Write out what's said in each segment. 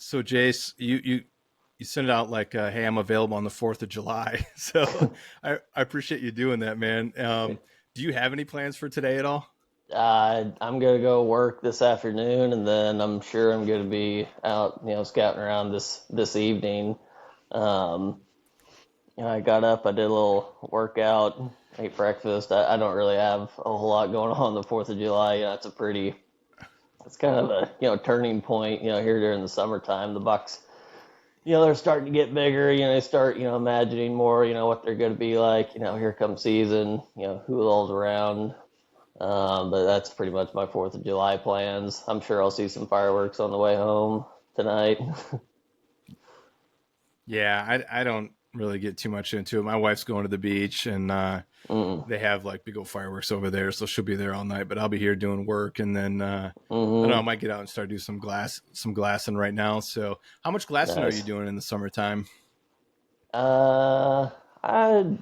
So Jace, you send out like, "Hey, I'm available on the 4th of July." So I appreciate you doing that, man. Do you have any plans for today at all? I'm gonna go work this afternoon, and then I'm sure I'm gonna be out, scouting around this evening. Um, I got up, I did a little workout, ate breakfast. I don't really have a whole lot going on the Fourth of July. It's kind of a turning point. Here during the summertime, the Bucks, they're starting to get bigger. They start imagining more. What they're gonna be like. Here comes season. Who all's around. But that's pretty much my Fourth of July plans. I'm sure I'll see some fireworks on the way home tonight. Yeah, I don't really get too much into it. My wife's going to the beach, and Mm, they have like big old fireworks over there, so she'll be there all night. But I'll be here doing work, and then I don't know. I mm-hmm. might get out and start doing some glassing right now. So, how much glassing are you Nice. doing in the summertime? Uh, I'd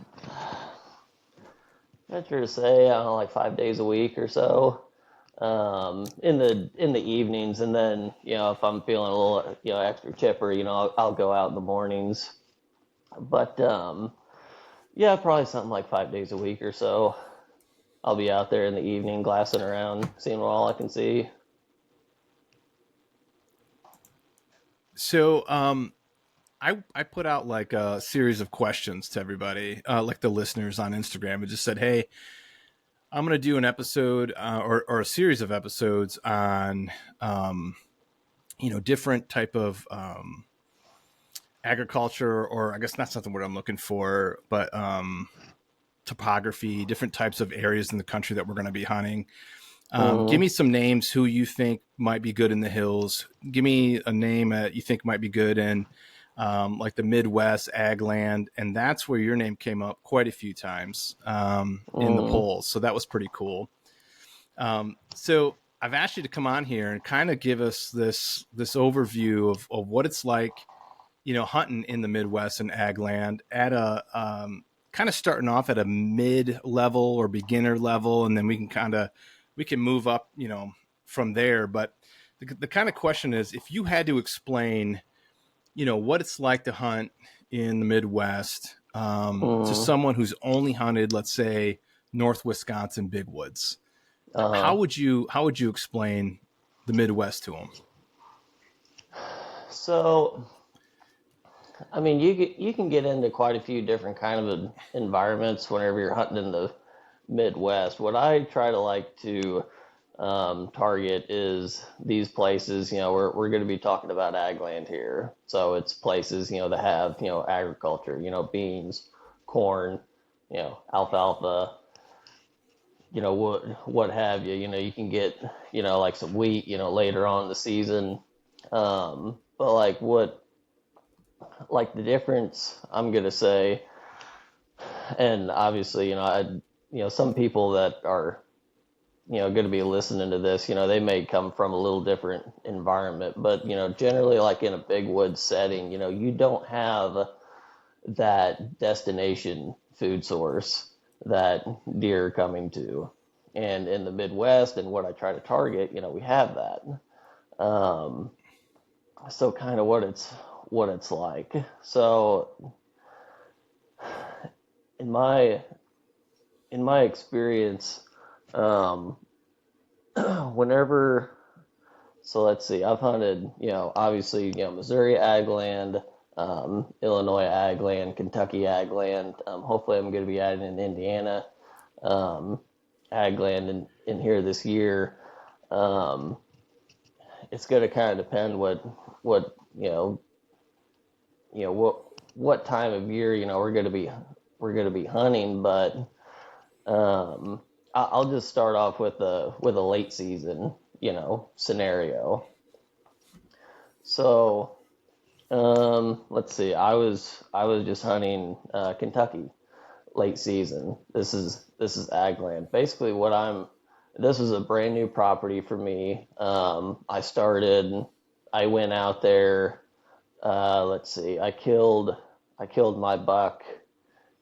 venture to say I don't know, like 5 days a week or so. In the evenings, and then if I'm feeling a little extra chipper, I'll go out in the mornings. But yeah, probably something like 5 days a week or so. I'll be out there in the evening, glassing around, seeing what all I can see. So, I put out like a series of questions to everybody, like the listeners on Instagram, and just said, "Hey, I'm going to do an episode or a series of episodes on, um, different type of agriculture, or I guess not something what I'm looking for, but topography, different types of areas in the country that we're going to be hunting. Give Mm-hmm. me some names who you think might be good in the hills. Give me a name that you think might be good in like the Midwest ag land, and that's where your name came up quite a few times in the Mm-hmm. polls. So that was pretty cool. So I've asked you to come on here and kind of give us this overview of what it's like, hunting in the Midwest and ag land at a kind of starting off at a mid level or beginner level, and then we can move up, from there. But the kind of question is, if you had to explain, what it's like to hunt in the Midwest to Mm-hmm. someone who's only hunted, let's say, North Wisconsin big woods, Uh-huh. how would you explain the Midwest to them? So, I mean, you can get into quite a few different kind of environments whenever you're hunting in the Midwest. What I try to like to target is these places. We're going to be talking about ag land here, so it's places that have agriculture, beans, corn, alfalfa, what have you. You can get like some wheat, later on in the season. But like the difference I'm gonna say, and obviously some people that are going to be listening to this, they may come from a little different environment, but generally like in a big woods setting, you don't have that destination food source that deer are coming to. And in the Midwest and what I try to target, we have that. Um, so kind of what it's like. So in my in my experience, um, whenever so let's see, I've hunted, obviously, Missouri ag land, Illinois ag land, Kentucky ag land. Hopefully, I'm going to be adding in Indiana um, ag land in here this year. Um, it's going to kind of depend what what time of year we're going to be hunting, but um, I'll just start off with a late season scenario. So let's see. I was just hunting Kentucky late season. This is ag land. Basically, what I'm. This was a brand new property for me. I went out there. Let's see. I killed my buck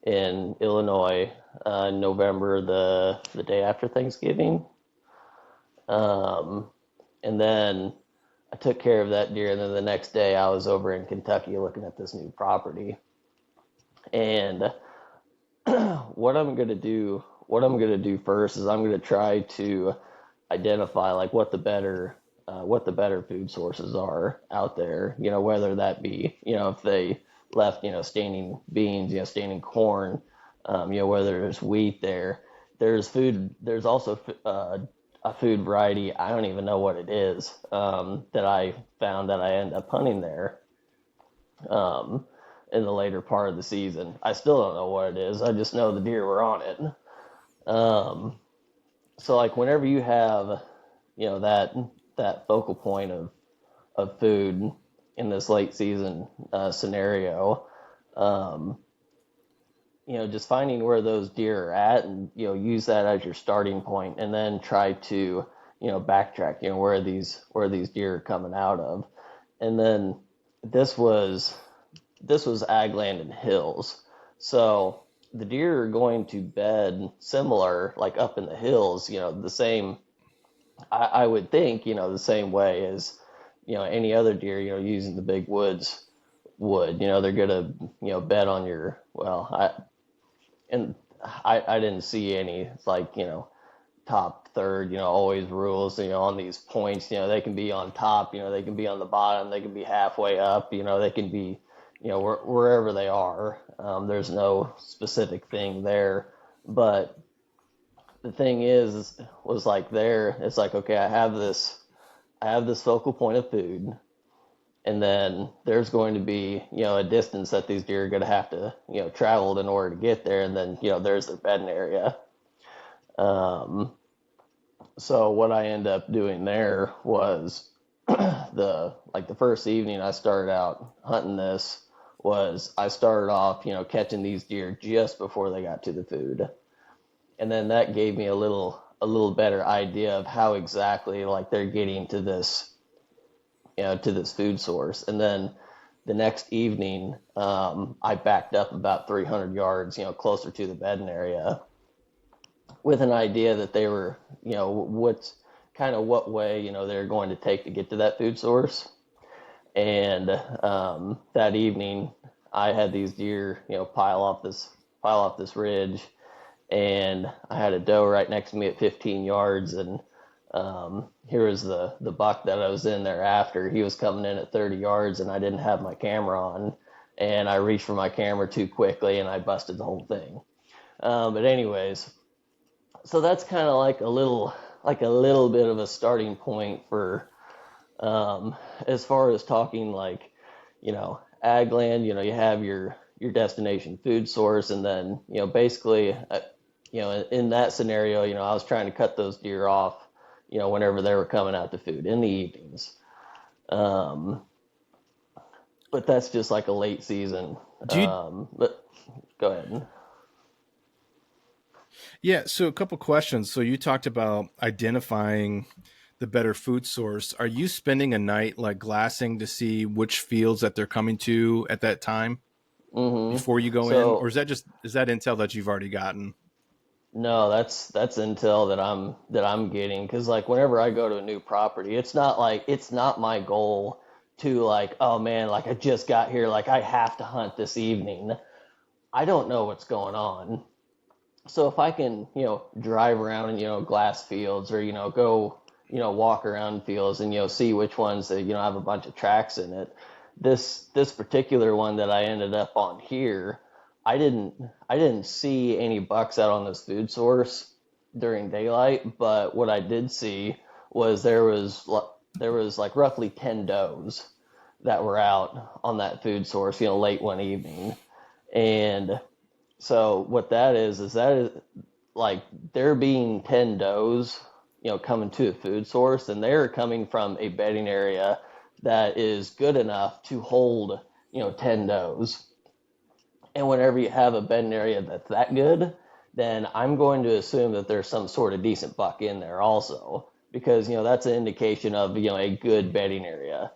in Illinois, November, the day after Thanksgiving. Um, and then I took care of that deer, and then the next day I was over in Kentucky looking at this new property. And what I'm gonna do first is I'm gonna try to identify like what the better food sources are out there. Whether that be if they left standing beans, standing corn, whether there's wheat there. There's food. There's also a food variety. I don't even know what it is that I found that I end up hunting there um, in the later part of the season. I still don't know what it is. I just know the deer were on it. Um, so like whenever you have that focal point of food in this late season scenario, um, just finding where those deer are at, and use that as your starting point, and then try to backtrack, where these deer are coming out of. And then this was ag land and hills, so the deer are going to bed similar, like up in the hills, the same. I would think, the same way as any other deer, using the big woods would. They're gonna bed on your, I didn't see any like top third, always rules, on these points. They can be on top, they can be on the bottom, they can be halfway up, they can be wherever they are. There's no specific thing there. But the thing was like there, it's like, okay, I have this focal point of food, and then there's going to be a distance that these deer are going to have to travel in order to get there, and then there's their bedding area. um so what I end up doing there was the first evening I started out hunting this, was I started off catching these deer just before they got to the food, and then that gave me a little better idea of how exactly like they're getting to this to this food source. And then the next evening, I backed up about 300 yards, closer to the bedding area, with an idea that they were, what way, they're going to take to get to that food source. And that evening, I had these deer, pile off this ridge, and I had a doe right next to me at 15 yards, and here was the buck that I was in there after. He was coming in at 30 yards, and I didn't have my camera on, and I reached for my camera too quickly, and I busted the whole thing. But anyways, so that's kind of like a little bit of a starting point for as far as talking like ag land. You have your destination food source, and then basically in that scenario, I was trying to cut those deer off whenever they were coming out to food in the evenings. Um, but that's just like a late season. Do you But go ahead. Yeah, so a couple questions. So you talked about identifying the better food source. Are you spending a night like glassing to see which fields that they're coming to at that time hmm before you go in, or So is that intel that you've already gotten? no, that's intel that I'm getting, because like whenever I go to a new property, it's not my goal to like, oh man, like I just got here, like I have to hunt this evening. I don't know what's going on. So if I can, drive around in, glass fields, or, go, walk around fields, and, see which ones that, have a bunch of tracks in it. This particular one that I ended up on here, I didn't see any bucks out on this food source during daylight, but what I did see was there was like roughly 10 does that were out on that food source, late one evening. And so what that is like there being 10 does, coming to a food source, and they're coming from a bedding area that is good enough to hold, 10 does. And whenever you have a bedding area that's that good, then I'm going to assume that there's some sort of decent buck in there also, because, that's an indication of, a good bedding area.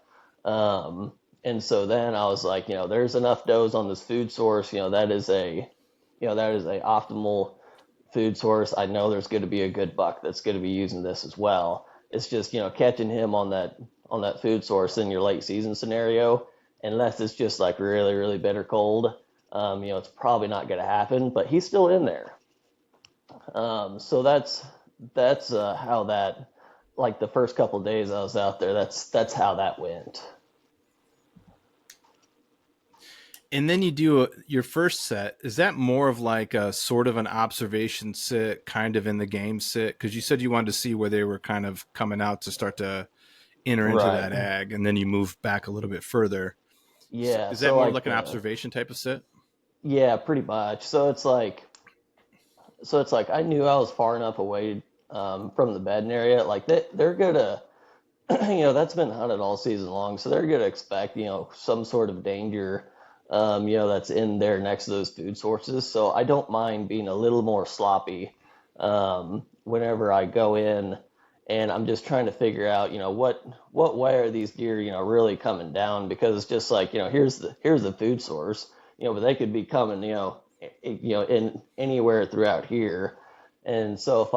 And so then I was like, there's enough does on this food source, that is a optimal food source. I know there's going to be a good buck that's going to be using this as well. It's just catching him on on that food source in your late season scenario, unless it's just like really, really bitter cold. It's probably not going to happen, but he's still in there. So that's how that, like the first couple of days I was out there, that's how that went. And then you do your first set. Is that more of like a sort of an observation sit, kind of in the game sit? Because you said you wanted to see where they were kind of coming out to start to enter into Right. that ag, and then you move back a little bit further. So Yeah. is that So more like like an observation type of sit? yeah, pretty much. So it's like I knew I was far enough away from the bedding area. Like they're gonna, that's been hunted all season long, so they're gonna expect some sort of danger, that's in there next to those food sources. So I don't mind being a little more sloppy whenever I go in, and I'm just trying to figure out, what way are these deer, really coming down? Because it's just like, here's the food source, but they could be coming, in anywhere throughout here. And so if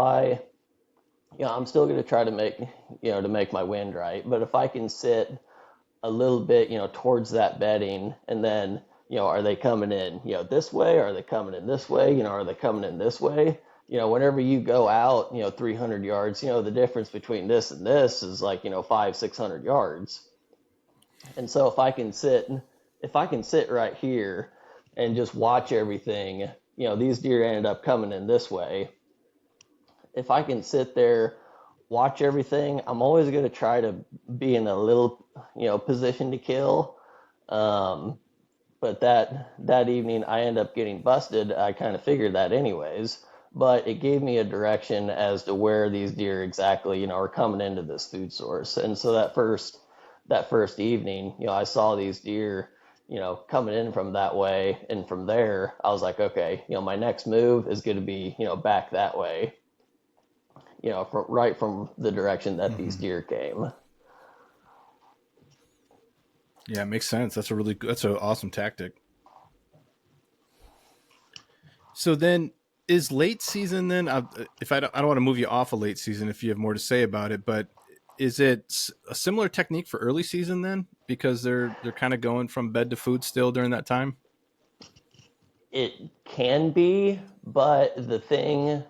I'm still going to try to make my wind right. But if I can sit a little bit, towards that bedding, and then, are they coming in, this way? Are they coming in this way? Are they coming in this way? Whenever you go out, 300 yards, the difference between this and this is like, 500-600 yards. And so if I can sit right here and just watch everything, these deer ended up coming in this way. If I can sit there, watch everything, I'm always going to try to be in a little, position to kill. Um, but that evening, I end up getting busted. I kind of figured that anyways, but it gave me a direction as to where these deer exactly, are coming into this food source. And so that first evening, I saw these deer, coming in from that way, and from there, I was like, okay, my next move is going to be, back that way, right from the direction that these Mm-hmm. deer came. Yeah, it makes sense. That's an awesome tactic. So then is late season then? If I don't want to move you off of late season if you have more to say about it, but is it a similar technique for early season then? Because they're kind of going from bed to food still during that time. It can be, but the thing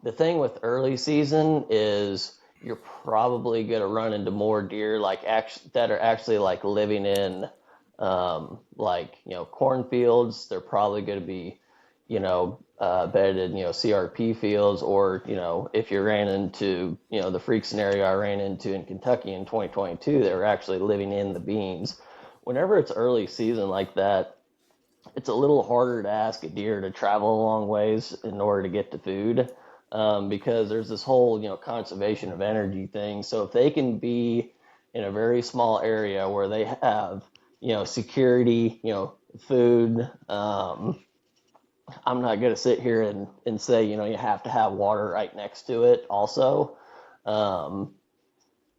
with early season is you're probably going to run into more deer like that are actually like living in like cornfields. They're probably going to be bedded CRP fields, or if you ran into the freak scenario I ran into in Kentucky in 2022, they were actually living in the beans. Whenever it's early season like that, it's a little harder to ask a deer to travel a long ways in order to get to food, because there's this whole conservation of energy thing. So if they can be in a very small area where they have security, food, I'm not going to sit here and say you have to have water right next to it also, um,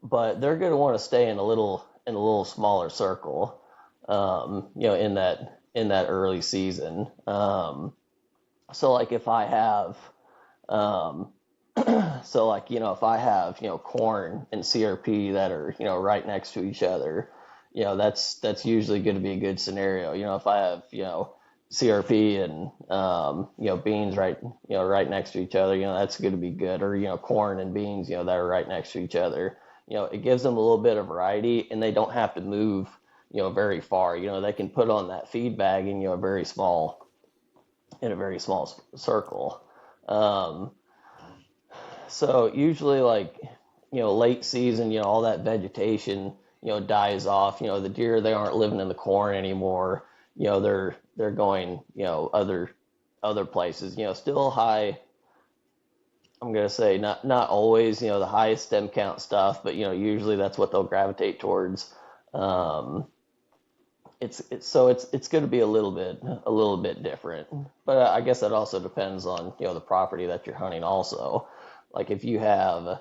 but they're going to want to stay in a little smaller circle, in that early season. So like if I have, um, so like if I have corn and CRP that are right next to each other, that's usually going to be a good scenario. If I have CRP and beans right next to each other, that's going to be good. Or corn and beans that are right next to each other. It gives them a little bit of variety, and they don't have to move very far. They can put on that feed bag in a very small circle. Um, so usually like late season, all that vegetation dies off. The deer, they aren't living in the corn anymore. They're going other places. Still high. I'm gonna say not always the highest stem count stuff, but usually that's what they'll gravitate towards. Um, it's going to be a little bit different, but I guess that also depends on the property that you're hunting also. Like if you have,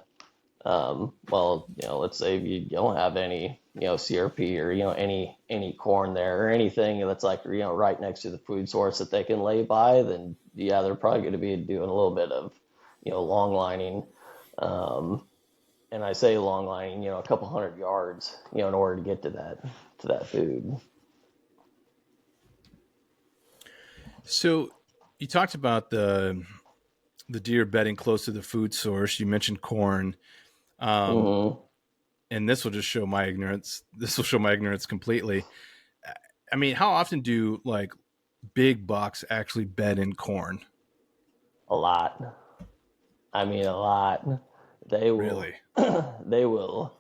well, let's say if you don't have any CRP, or any corn there, or anything that's like right next to the food source that they can lay by, then yeah, they're probably going to be doing a little bit of long lining. um, and I say long line, a couple hundred yards, in order to get to that food. So you talked about the deer bedding close to the food source. You mentioned corn. Um, Hmm. and this will just show my ignorance. This will show my ignorance completely. I mean, how often do like big bucks actually bed in corn? A lot. I mean, a lot. They will, Really? they will,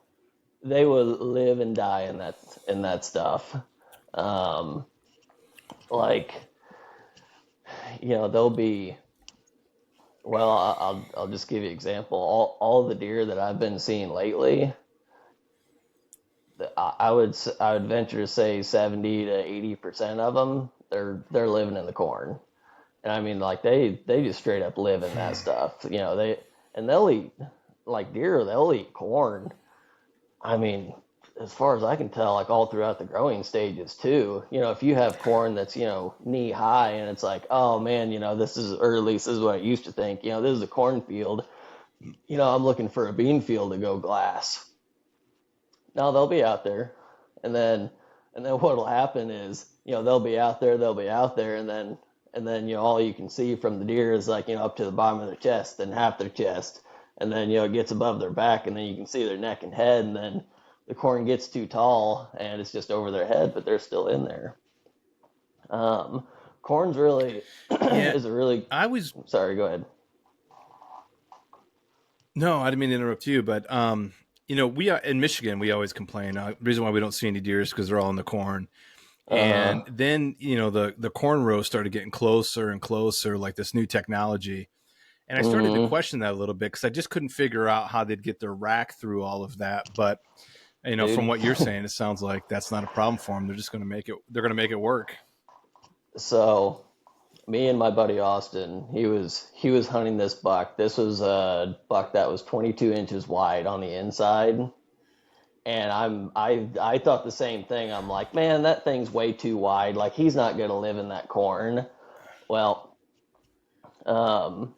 they will live and die in that stuff. Um, like, they'll be. Well, I'll just give you an example. All the deer that I've been seeing lately, I would venture to say 70 to 80% of them they're living in the corn. And I mean, like they just straight up live in that stuff. They'll eat like deer. They'll eat corn. I mean, as far as I can tell, like all throughout the growing stages too. If you have corn that's knee high and it's like, oh man, this is, or at least this is what I used to think. This is a cornfield. I'm looking for a bean field to go glass. No, they'll be out there, and then what'll happen is they'll be out there, and then all you can see from the deer is like up to the bottom of their chest and half their chest, and then it gets above their back, and then you can see their neck and head, and then the corn gets too tall and it's just over their head, but they're still in there. Um, Corn's really Yeah, is a really I was. sorry. Go ahead. No, I didn't mean to interrupt you, but we are in Michigan. We always complain. The reason why we don't see any deer is because they're all in the corn. Uh And then the corn rows started getting closer and closer, like this new technology. And I started to huh. question that a little bit because I just couldn't figure out how they'd get their rack through all of that. But from Dude. what you're saying, it sounds like that's not a problem for them. They're just going to make it. They're going to make it work. So me and my buddy Austin, he was hunting this buck. This was a buck that was 22 inches wide on the inside, and I thought the same thing. I'm like, man, that thing's way too wide. Like he's not gonna live in that corn. Well, um,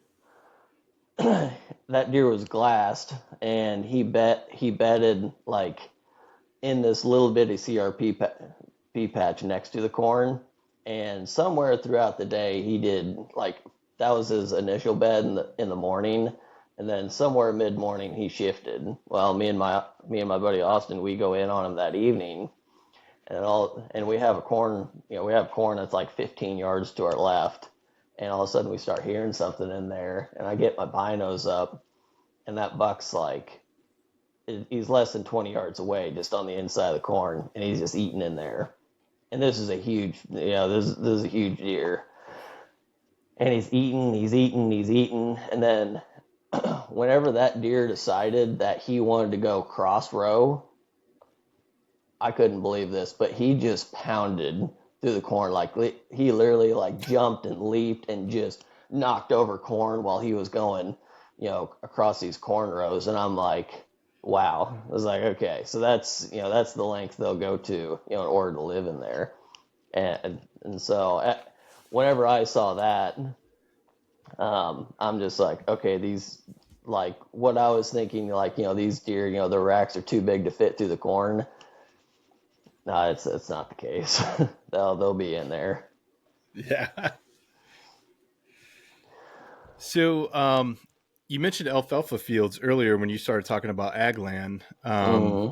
that deer was glassed, and he bedded like in this little bitty CRP patch next to the corn. And somewhere throughout the day, he did like that was his initial bed in the morning, and then somewhere mid morning he shifted. Well, me and my buddy Austin, we go in on him that evening, and we have corn that's like 15 yards to our left, and all of a sudden we start hearing something in there, and I get my binos up, and that buck's like he's less than 20 yards away, just on the inside of the corn, and he's just eating in there. And this is a huge, this is a huge deer. And he's eating. And then whenever that deer decided that he wanted to go cross row, I couldn't believe this, but he just pounded through the corn. Like he literally like jumped and leaped and just knocked over corn while he was going, across these corn rows. And I'm like, wow. I was like, okay, so that's the length they'll go to, in order to live in there. And so whenever I saw that, I'm just like, okay, these, like what I was thinking, like, these deer, the racks are too big to fit through the corn. No, it's not the case. They'll be in there. Yeah. So you mentioned alfalfa fields earlier when you started talking about ag land. Hmm.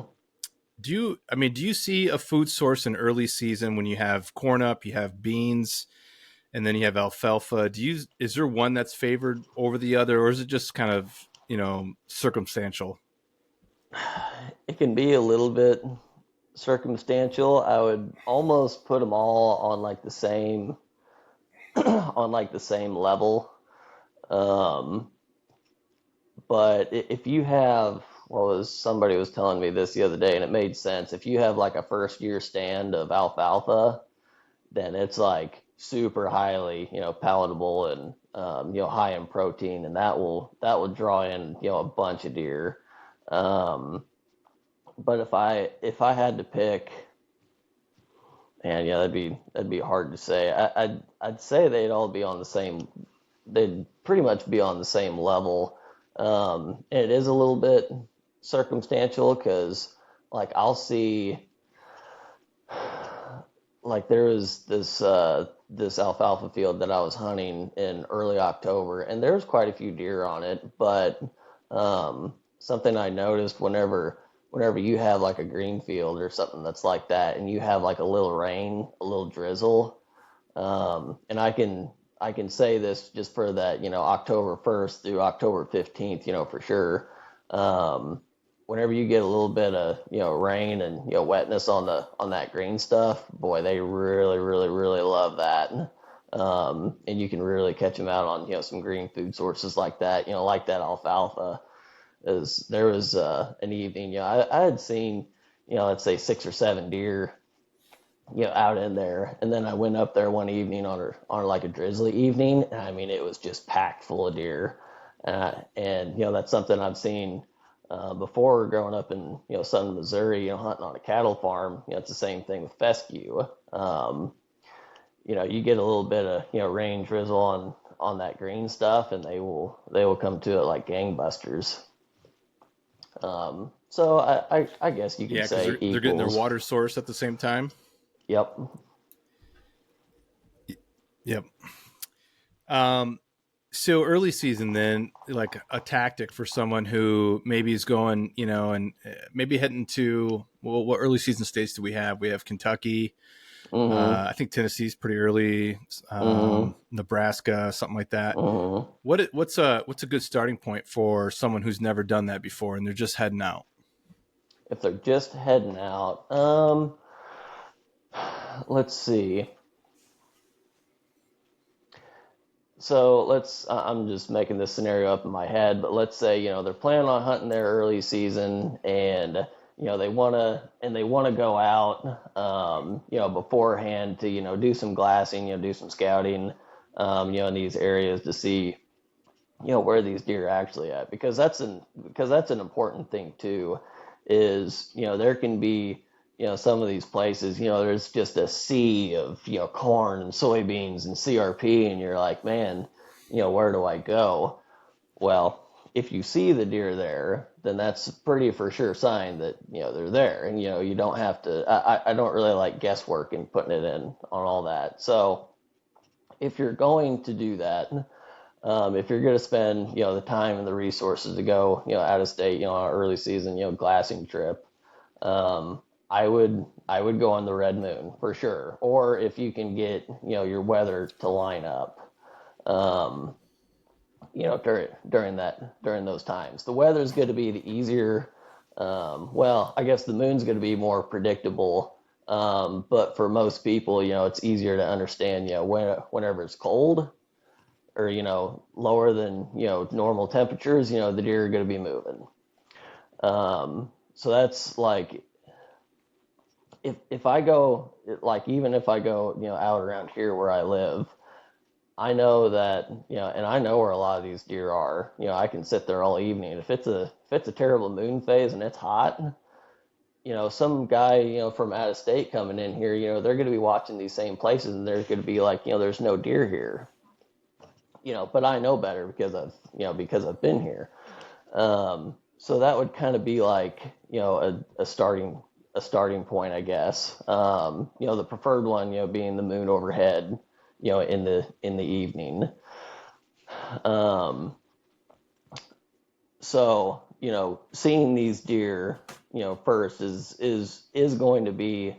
Do you see a food source in early season when you have corn up, you have beans, and then you have alfalfa? Is there one that's favored over the other, or is it just kind of circumstantial? It can be a little bit circumstantial. I would almost put them all on like the same on like the same level. Um, but if you have, somebody was telling me this the other day, and it made sense. If you have like a first year stand of alfalfa, then it's like super highly, palatable and high in protein, and that will draw in a bunch of deer. Um, but if I had to pick, and yeah, that'd be hard to say. I'd say they'd all be on the same. They'd pretty much be on the same level. It is a little bit circumstantial because like I'll see like there was this alfalfa field that I was hunting in early October, and there was quite a few deer on it. But something I noticed whenever you have like a green field or something that's like that, and you have like a little rain, a little drizzle, and I can say this just for that, October 1st through October 15th, for sure. Um, Whenever you get a little bit of, rain and, wetness on that green stuff, boy, they really, really, really love that. And you can really catch them out on, some green food sources like that, like that alfalfa. There was an evening, I had seen, let's say 6 or 7 deer out in there. And then I went up there one evening on like a drizzly evening, and I mean, it was just packed full of deer. And that's something I've seen before growing up in, southern Missouri, hunting on a cattle farm. It's the same thing with fescue. You get a little bit of, rain drizzle on that green stuff, and they will come to it like gangbusters. So I guess you could Yeah, because say they're getting their equals. water source at the same time. Yep. Yep. Um, so early season, then, like a tactic for someone who maybe is going, and maybe heading to, well, what early season states do we have? We have Kentucky. Mm-hmm. I think Tennessee's pretty early. Mm-hmm. Nebraska, something like that. Mm-hmm. What's a good starting point for someone who's never done that before and they're just heading out? If they're just heading out, let's see. So I'm just making this scenario up in my head, but let's say, they're planning on hunting their early season, and, they want to go out, beforehand to, do some glassing, do some scouting, in these areas to see, where these deer are actually at, because that's an important thing too, is, there can be, some of these places, there's just a sea of, corn and soybeans and CRP, and you're like, man, where do I go? Well, if you see the deer there, then that's a pretty for sure sign that, they're there, and, you don't have to, I don't really like guesswork and putting it in on all that. So if you're going to do that, if you're going to spend, the time and the resources to go, out of state, on an early season, glassing trip, um, I would go on the red moon for sure. Or if you can get, your weather to line up, um, during those times, the weather's going to be the easier. Well, I guess the moon's going to be more predictable. But for most people, it's easier to understand, whenever it's cold or lower than normal temperatures, the deer are going to be moving. So that's like if I go, like, even if I go out around here where I live, I know that, and I know where a lot of these deer are. I can sit there all evening. If it's a terrible moon phase and it's hot, some guy from out of state coming in here, they're going to be watching these same places, and there's going to be like, there's no deer here. But I know better because I've been here. So that would kind of be like, a starting point, I guess. The preferred one, being the moon overhead, in the evening. Um, so, seeing these deer, first is going to be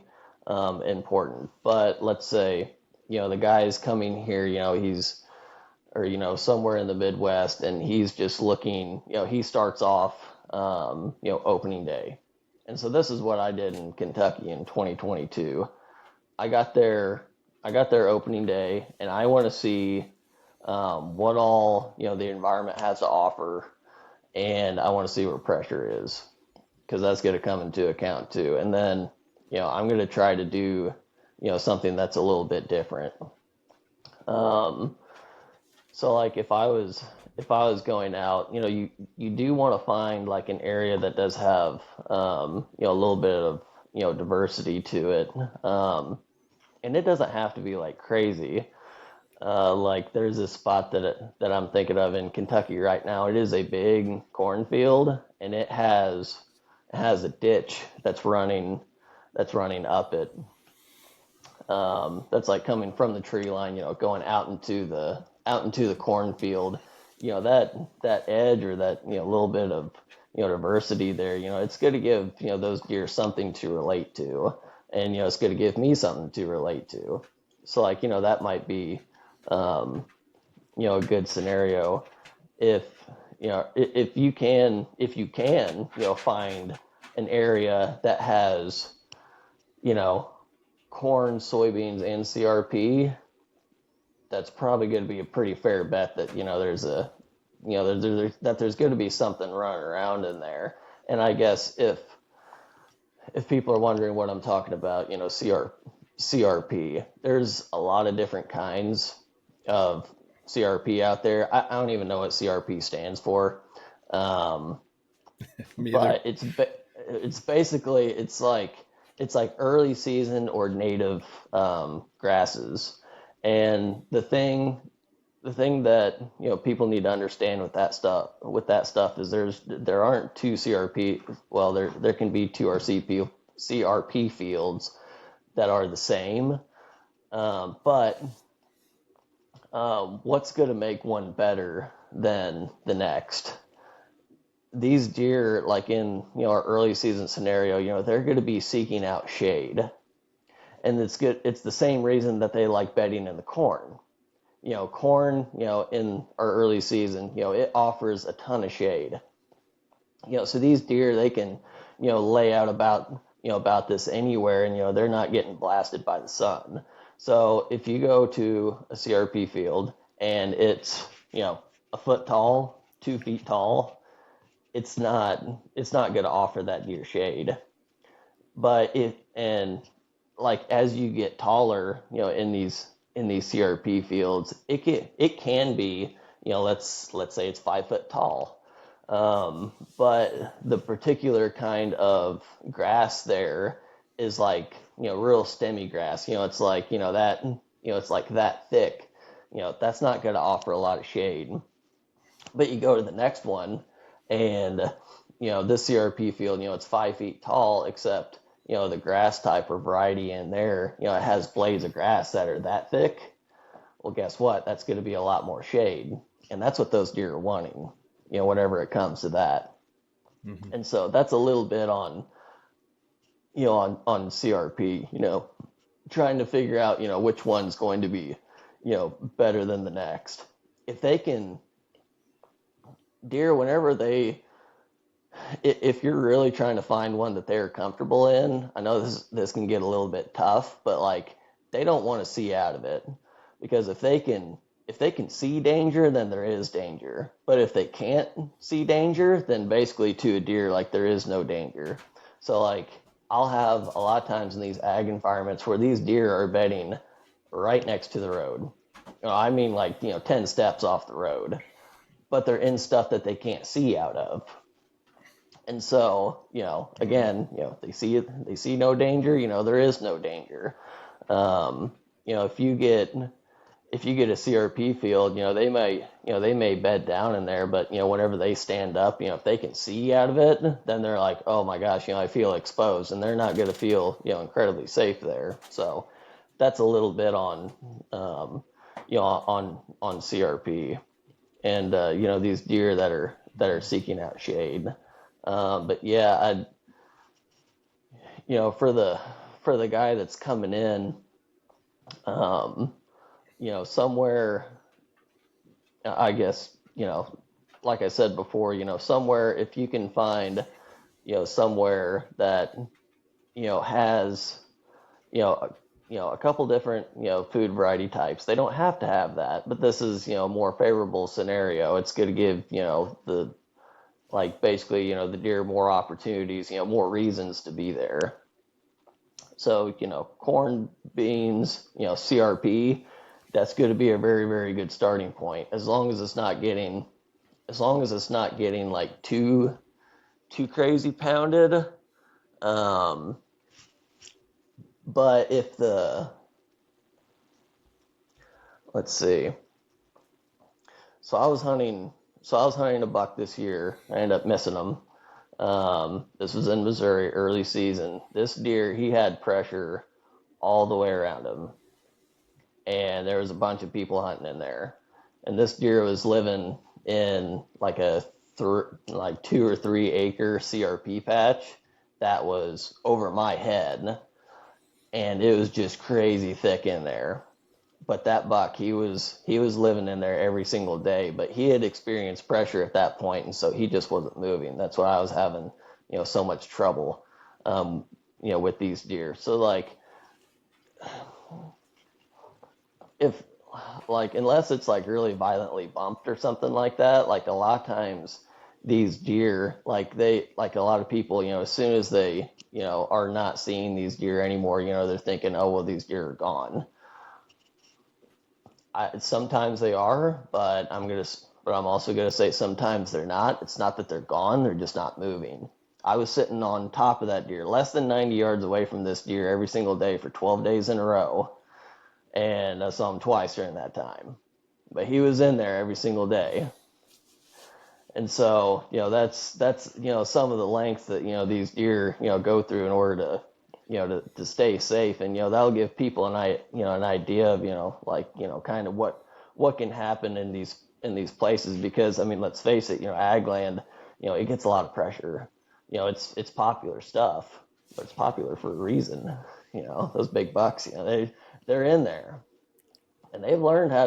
important. But let's say, the guy's coming here, he's or somewhere in the Midwest, and he's just looking. He starts off, opening day, and so this is what I did in Kentucky in 2022. I got there, I got there opening day, and I want to see what all the environment has to offer, and I want to see where pressure is, because that's going to come into account too. And then I'm going to try to do something that's a little bit different. Um, So like if I was going out, you do want to find like an area that does have a little bit of diversity to it, and it doesn't have to be like crazy. Like there's a spot that I'm thinking of in Kentucky right now. It is a big cornfield, and it has a ditch that's running up it. That's like coming from the tree line, going out into the cornfield. That edge or that little bit of diversity there. It's going to give those deer something to relate to, and it's going to give me something to relate to. So like that might be um, a good scenario if if you can find an area that has you know corn, soybeans, and CRP. That's probably going to be a pretty fair bet that there's a that there's going to be something running around in there. And I guess if people are wondering what I'm talking about, CRP, there's a lot of different kinds of CRP out there. I don't even know what CRP stands for, um, Me either. but it's basically it's like early season or native grasses. And the thing that people need to understand with that stuff is there aren't two CRP. Well, there can be two CRP fields that are the same, but what's going to make one better than the next? These deer, like in our early season scenario, they're going to be seeking out shade, and it's good. It's the same reason that they like bedding in the corn. Corn, in our early season, it offers a ton of shade. So these deer, they can, lay out about this anywhere, and they're not getting blasted by the sun. So if you go to a CRP field and it's a foot tall, 2 feet tall, it's not going to offer that deer shade. But if and like as you get taller, in these CRP fields, it can be, let's say it's 5 foot tall. But the particular kind of grass there is like, real stemmy grass. It's like that thick. That's not going to offer a lot of shade. But you go to the next one, and this CRP field, it's 5 feet tall, except the grass type or variety in there, it has blades of grass that are that thick. Well, guess what? That's going to be a lot more shade, and that's what those deer are wanting. Whenever it comes to that, Hmm. and so that's a little bit on on CRP. Trying to figure out which one's going to be better than the next. If they can deer whenever they if you're really trying to find one that they're comfortable in, I know this can get a little bit tough, but like they don't want to see out of it, because if they can see danger, then there is danger. But if they can't see danger, then basically to a deer, like there is no danger. So like I'll have a lot of times in these ag environments where these deer are bedding right next to the road. I mean like 10 steps off the road, but they're in stuff that they can't see out of. And so, again, they see no danger, there is no danger. If you get a CRP field, they may bed down in there, but whenever they stand up, if they can see out of it, then they're like, oh my gosh, I feel exposed, and they're not going to feel incredibly safe there. So that's a little bit on CRP, and these deer that are seeking out shade. But yeah, for the guy that's coming in, um, somewhere, I guess, like I said before, somewhere, if you can find, somewhere that, has, a couple different, food variety types. They don't have to have that, but this is, a more favorable scenario. It's going to give, the like basically, the deer more opportunities, more reasons to be there. So, corn, beans, CRP, that's going to be a very, very good starting point. As long as it's not getting like too crazy pounded. Um, but let's see. So I was hunting. So I was hunting a buck this year. I ended up missing him. This was in Missouri, early season. This deer, he had pressure all the way around him, and there was a bunch of people hunting in there. And this deer was living in like a 2 or 3 acre CRP patch that was over my head, and it was just crazy thick in there. But that buck, he was living in there every single day, but he had experienced pressure at that point, and so he just wasn't moving. That's why I was having, so much trouble, um, with these deer. So like, if like unless it's like really violently bumped or something like that, like a lot of times these deer, like a lot of people, as soon as they, are not seeing these deer anymore, they're thinking, oh well, these deer are gone. Sometimes they are, but I'm also gonna say sometimes they're not. It's not that they're gone; they're just not moving. I was sitting on top of that deer, less than 90 yards away from this deer every single day for 12 days in a row, and I saw him twice during that time. But he was in there every single day, and so that's some of the lengths that these deer go through in order to to stay safe, and that'll give people an idea of kind of what can happen in these places, because I mean, let's face it, ag land, it gets a lot of pressure. It's popular stuff, but it's popular for a reason. Those big bucks, they're in there, and they've learned how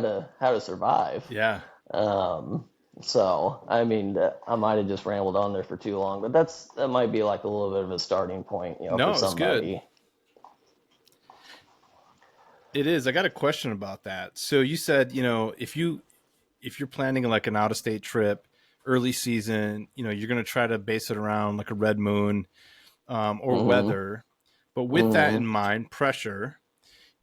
to survive. Yeah. um so, I mean, I might have just rambled on there for too long, but that might be like a little bit of a starting point, for No, it's good. somebody. It is. I got a question about that. So you said, if you're planning like an out of state trip, early season, you're going to try to base it around like a red moon, or Mm-hmm. weather. But with that in Mm-hmm. mind, pressure,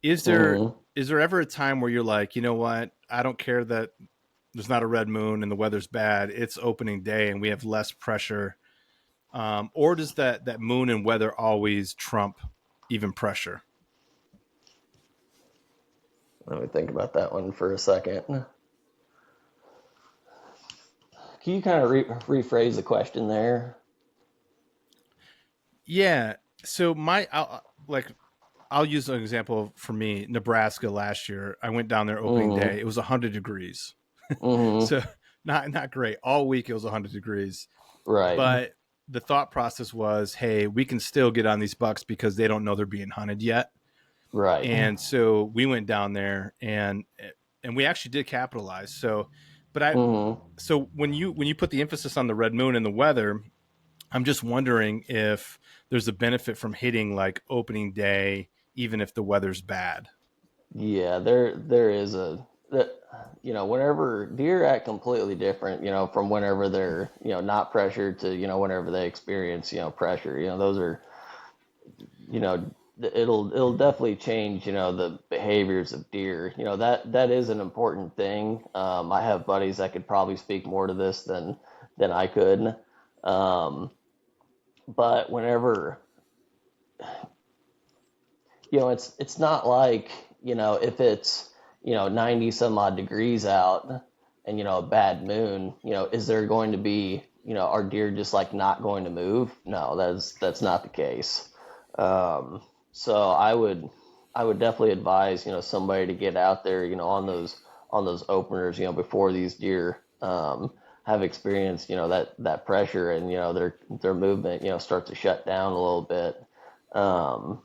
is there Mm-hmm. is there ever a time where you're like, you know what, I don't care that there's not a red moon and the weather's bad. It's opening day and we have less pressure. Or does that moon and weather always trump even pressure? Let me think about that one for a second. Can you kind of rephrase the question there? Yeah. So I'll use an example for me. Nebraska last year, I went down there opening Mm-hmm. day. It was 100 degrees. Mm-hmm. So not great. All week it was 100 degrees. Right. But the thought process was, hey, we can still get on these bucks because they don't know they're being hunted yet. Right. And so we went down there and we actually did capitalize. But I Mm-hmm. so when you put the emphasis on the red moon and the weather, I'm just wondering if there's a benefit from hitting like opening day, even if the weather's bad. Yeah, there is that whenever deer act completely different, from whenever they're, not pressured to, whenever they experience, pressure. Those are, you know, it'll definitely change, the behaviors of deer. That is an important thing. I have buddies that could probably speak more to this than I could. Um, but whenever, it's not like, if it's, 90 some odd degrees out and, a bad moon, is there going to be, are deer just like not going to move? No, that's not the case. So I would definitely advise, somebody to get out there, on those openers, before these deer, have experienced, that pressure, and, their movement, starts to shut down a little bit. Um,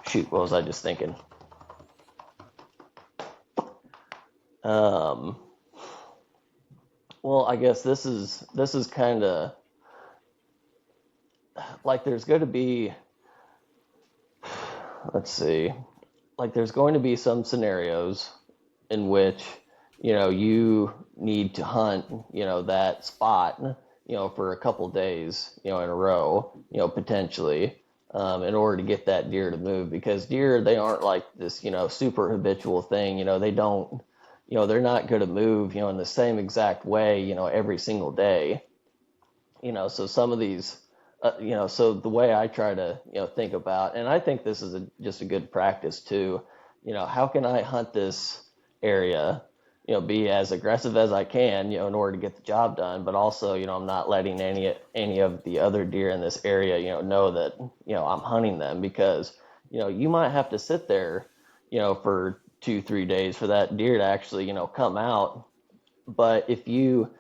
Shoot, what was I just thinking? Um, well, I guess this is kind of like there's going to be, let's see, like there's going to be some scenarios in which you need to hunt that spot for a couple days in a row, potentially, in order to get that deer to move, because deer, they aren't like this super habitual thing. They don't, they're not going to move in the same exact way every single day. So some of these, so the way I try to think about, and I think this is just a good practice too, how can I hunt this area, be as aggressive as I can, in order to get the job done. But also, I'm not letting any of the other deer in this area, know that, I'm hunting them, because, you might have to sit there, for 2, 3 days for that deer to actually, come out. But if you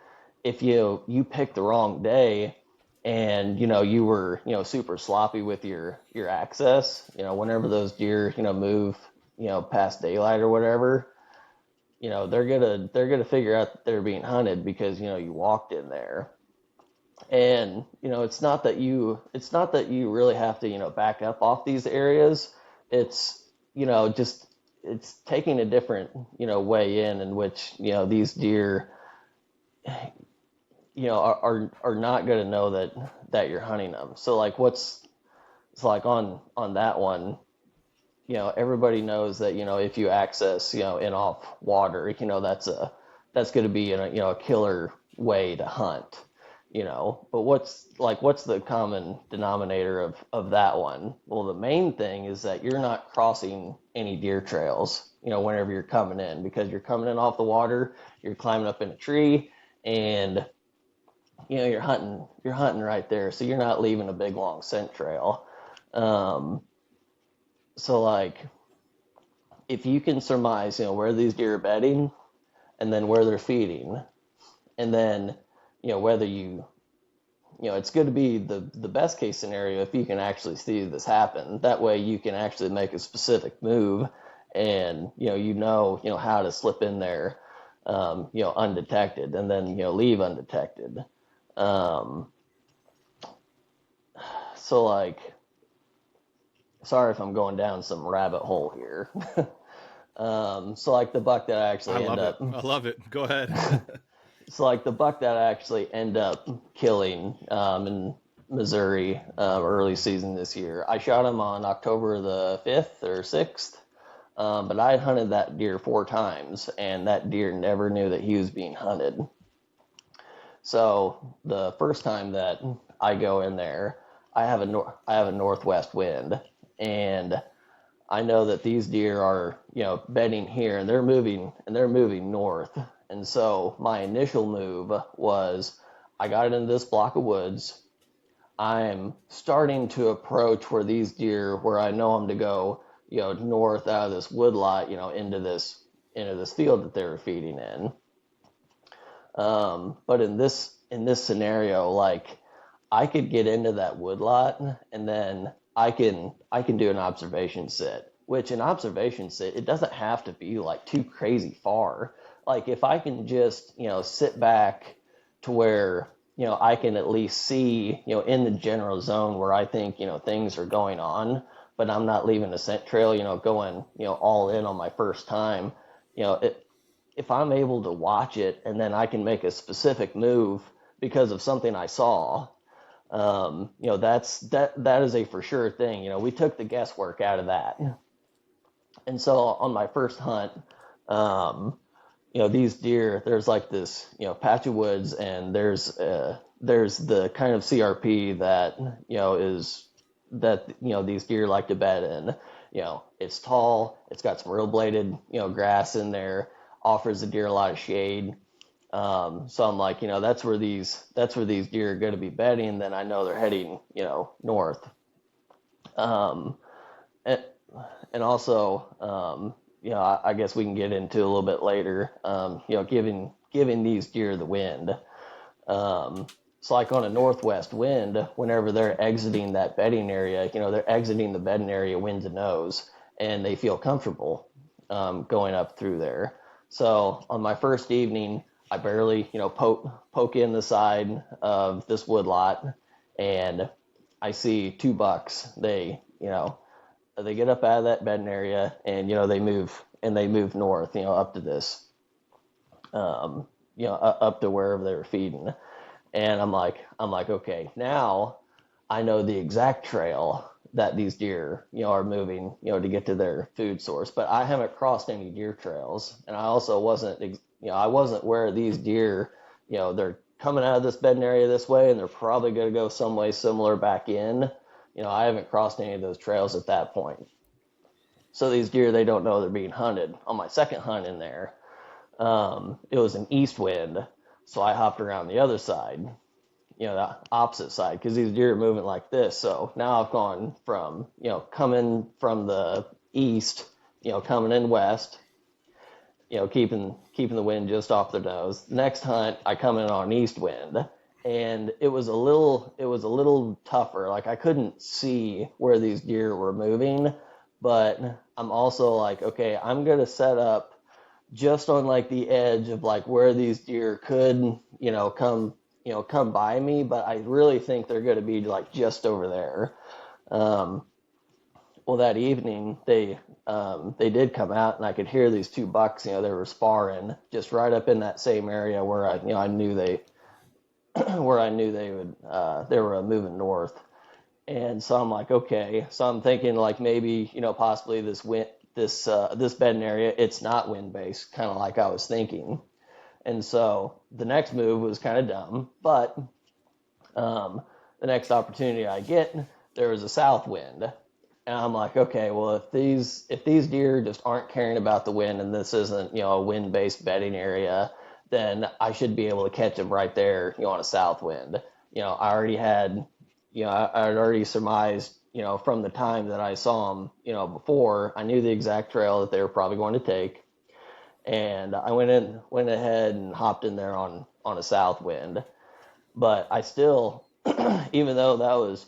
pick the wrong day, and you were super sloppy with your access, whenever those deer move past daylight or whatever, they're gonna figure out that they're being hunted, because you walked in there. And it's not that you really have to back up off these areas. It's just it's taking a different way in which these deer are not going to know that you're hunting them. So like it's like on that one, everybody knows that if you access in off water, that's going to be a killer way to hunt. But what's the common denominator of that one? Well, the main thing is that you're not crossing any deer trails whenever you're coming in, because you're coming in off the water, you're climbing up in a tree, and you're hunting right there, so you're not leaving a big long scent trail. um, so like, if you can surmise where these deer are bedding, and then where they're feeding, and then whether it's going to be the best case scenario if you can actually see this happen. That way you can actually make a specific move, and how to slip in there undetected, and then leave undetected. um, so like, sorry if I'm going down some rabbit hole here. So like the buck that I I actually end love it. up I love it. Go ahead. so like the buck that I actually end up killing in Missouri, early season this year, I shot him on October the 5th or 6th. But I had hunted that deer 4 times, and that deer never knew that he was being hunted. So the first time that I go in there, I have a northwest wind, and I know that these deer are, bedding here, and they're moving north. And so my initial move was, I got into this block of woods. I'm starting to approach where I know I'm to go, north out of this woodlot, into this field that they were feeding in. But in this scenario, like, I could get into that woodlot, and then I can do an observation sit. Which an observation sit, it doesn't have to be like too crazy far. Like, if I can just sit back to where I can at least see in the general zone where I think things are going on, but I'm not leaving a scent trail, going all in on my first time. If I'm able to watch it, and then I can make a specific move because of something I saw, that is a for sure thing. We took the guesswork out of that. And so on my first hunt, um, these deer, there's like this, patch of woods, and there's the kind of CRP that, is that, these deer like to bed in. It's tall, it's got some real bladed, grass in there, offers the deer a lot of shade. So I'm like, that's where these deer are going to be bedding. Then I know they're heading, north. Um, and, and also, I guess we can get into a little bit later, giving these deer the wind. So like on a northwest wind, whenever they're exiting that bedding area, they're exiting the bedding area wind to nose, and they feel comfortable, going up through there. So on my first evening, I barely, poke in the side of this woodlot, and I see 2 bucks. They get up out of that bedding area, and they move north, up to this, up to wherever they were feeding. And I'm like, okay, now I know the exact trail that these deer, are moving, to get to their food source. But I haven't crossed any deer trails, and I also wasn't where these deer, they're coming out of this bedding area this way, and they're probably going to go some way similar back in. I haven't crossed any of those trails at that point. So these deer, they don't know they're being hunted. On my second hunt in there, it was an east wind, so I hopped around the other side, the opposite side, because these deer are moving like this. So now I've gone from, coming from the east, coming in west, keeping the wind just off their nose. Next hunt, I come in on east wind, and it was a little tougher. Like I couldn't see where these deer were moving, but I'm also like, okay, I'm gonna set up just on like the edge of like where these deer could, come by me, but I really think they're going to be like just over there. Um, well, that evening they did come out, and I could hear these two bucks. They were sparring just right up in that same area where I knew they where I knew they were moving north. And so I'm like, okay. So I'm thinking like maybe possibly this bedding area, it's not wind based, kind of like I was thinking. And so the next move was kind of dumb, but the next opportunity I get, there was a south wind. And I'm like, okay, well, if these deer just aren't caring about the wind, and this isn't, a wind-based bedding area, then I should be able to catch them right there, on a south wind. I already had, I had already surmised, from the time that I saw them, before, I knew the exact trail that they were probably going to take. And I went ahead and hopped in there on a south wind. But I still, even though that was,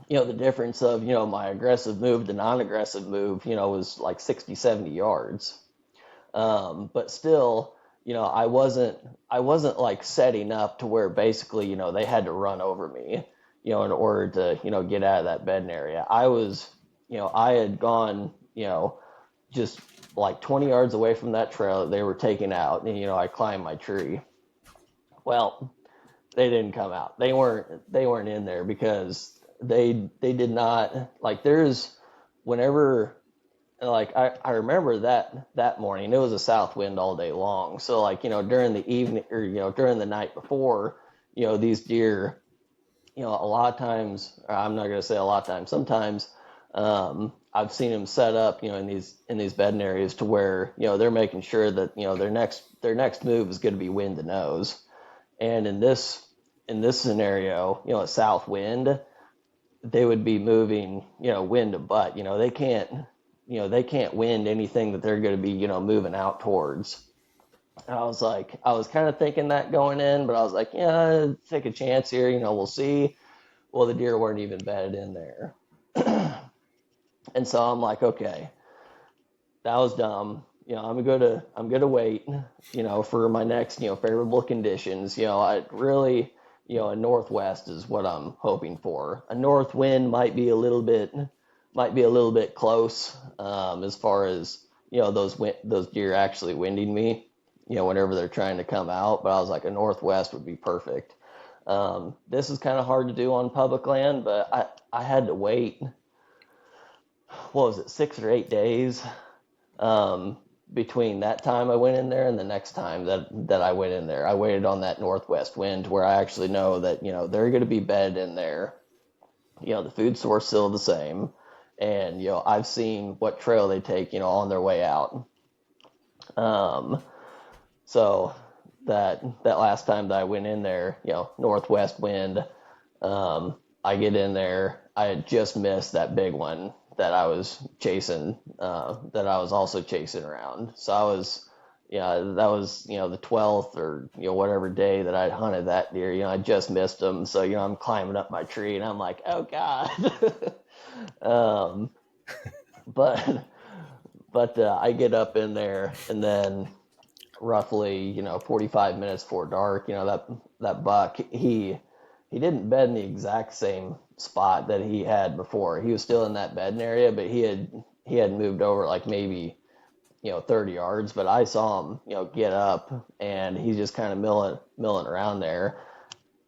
the difference of, my aggressive move to non-aggressive move, was like 60, 70 yards. But still, I wasn't like setting up to where basically, they had to run over me, in order to, get out of that bedding area. I had gone, just like 20 yards away from that trail that they were taking out, and, I climbed my tree. Well, they didn't come out. They weren't in there because they did not, like, there's whenever, like, I remember that morning it was a south wind all day long. So like, during the evening, or during the night before, these deer, a lot of times, or I'm not going to say a lot of times, sometimes I've seen them set up, in these bedding areas to where, they're making sure that, their next move is going to be wind to nose. And in this scenario, a south wind, they would be moving, wind to butt. They can't wind anything that they're going to be, moving out towards. And I was kind of thinking that going in, but I was like, yeah, take a chance here, we'll see. Well, the deer weren't even bedded in there. And so I'm like, okay, that was dumb. I'm gonna wait, for my next, favorable conditions. I really, a northwest is what I'm hoping for. A north wind might be a little bit close, as far as, those deer actually winding me, whenever they're trying to come out. But I was like, a northwest would be perfect. This is kind of hard to do on public land, but I had to wait, what was it, 6 or 8 days, between that time I went in there and the next time that I went in there. I waited on that northwest wind where I actually know that, they're going to be bedded in there. The food source still the same. And, I've seen what trail they take, on their way out. So that last time that I went in there, northwest wind, I get in there. I had just missed that big one that I was chasing, that I was also chasing around. So that was, the 12th or, whatever day that I'd hunted that deer. I just missed him. So, I'm climbing up my tree and I'm like, oh God. But I get up in there, and then roughly, 45 minutes before dark, that buck, he didn't bed in the exact same spot that he had before. He was still in that bedding area, but he had moved over like maybe, 30 yards. But I saw him, get up, and he's just kind of milling around there.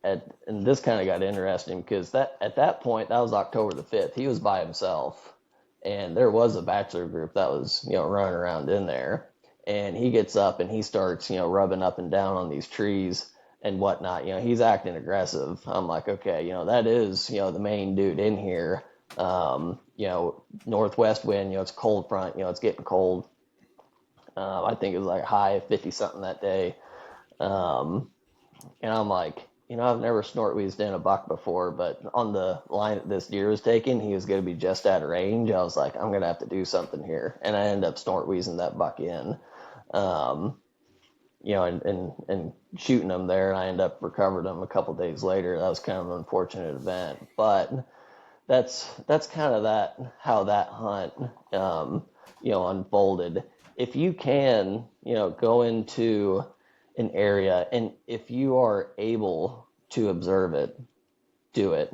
And this kind of got interesting because at that point, that was October the 5th. He was by himself, and there was a bachelor group that was, running around in there. And he gets up and he starts, rubbing up and down on these trees and whatnot. He's acting aggressive. I'm like, okay, that is, the main dude in here. northwest wind, it's cold front, it's getting cold. I think it was like high 50 something that day. Um, and I'm like, I've never snort wheezed in a buck before, but on the line that this deer was taking, he was going to be just out of range. I was like, I'm going to have to do something here. And I ended up snort wheezing that buck in, um, and shooting him there. And I ended up recovering him a couple days later. That was kind of an unfortunate event, but that's kind of how that hunt, unfolded. If you can, go into an area, and if you are able to observe it, do it.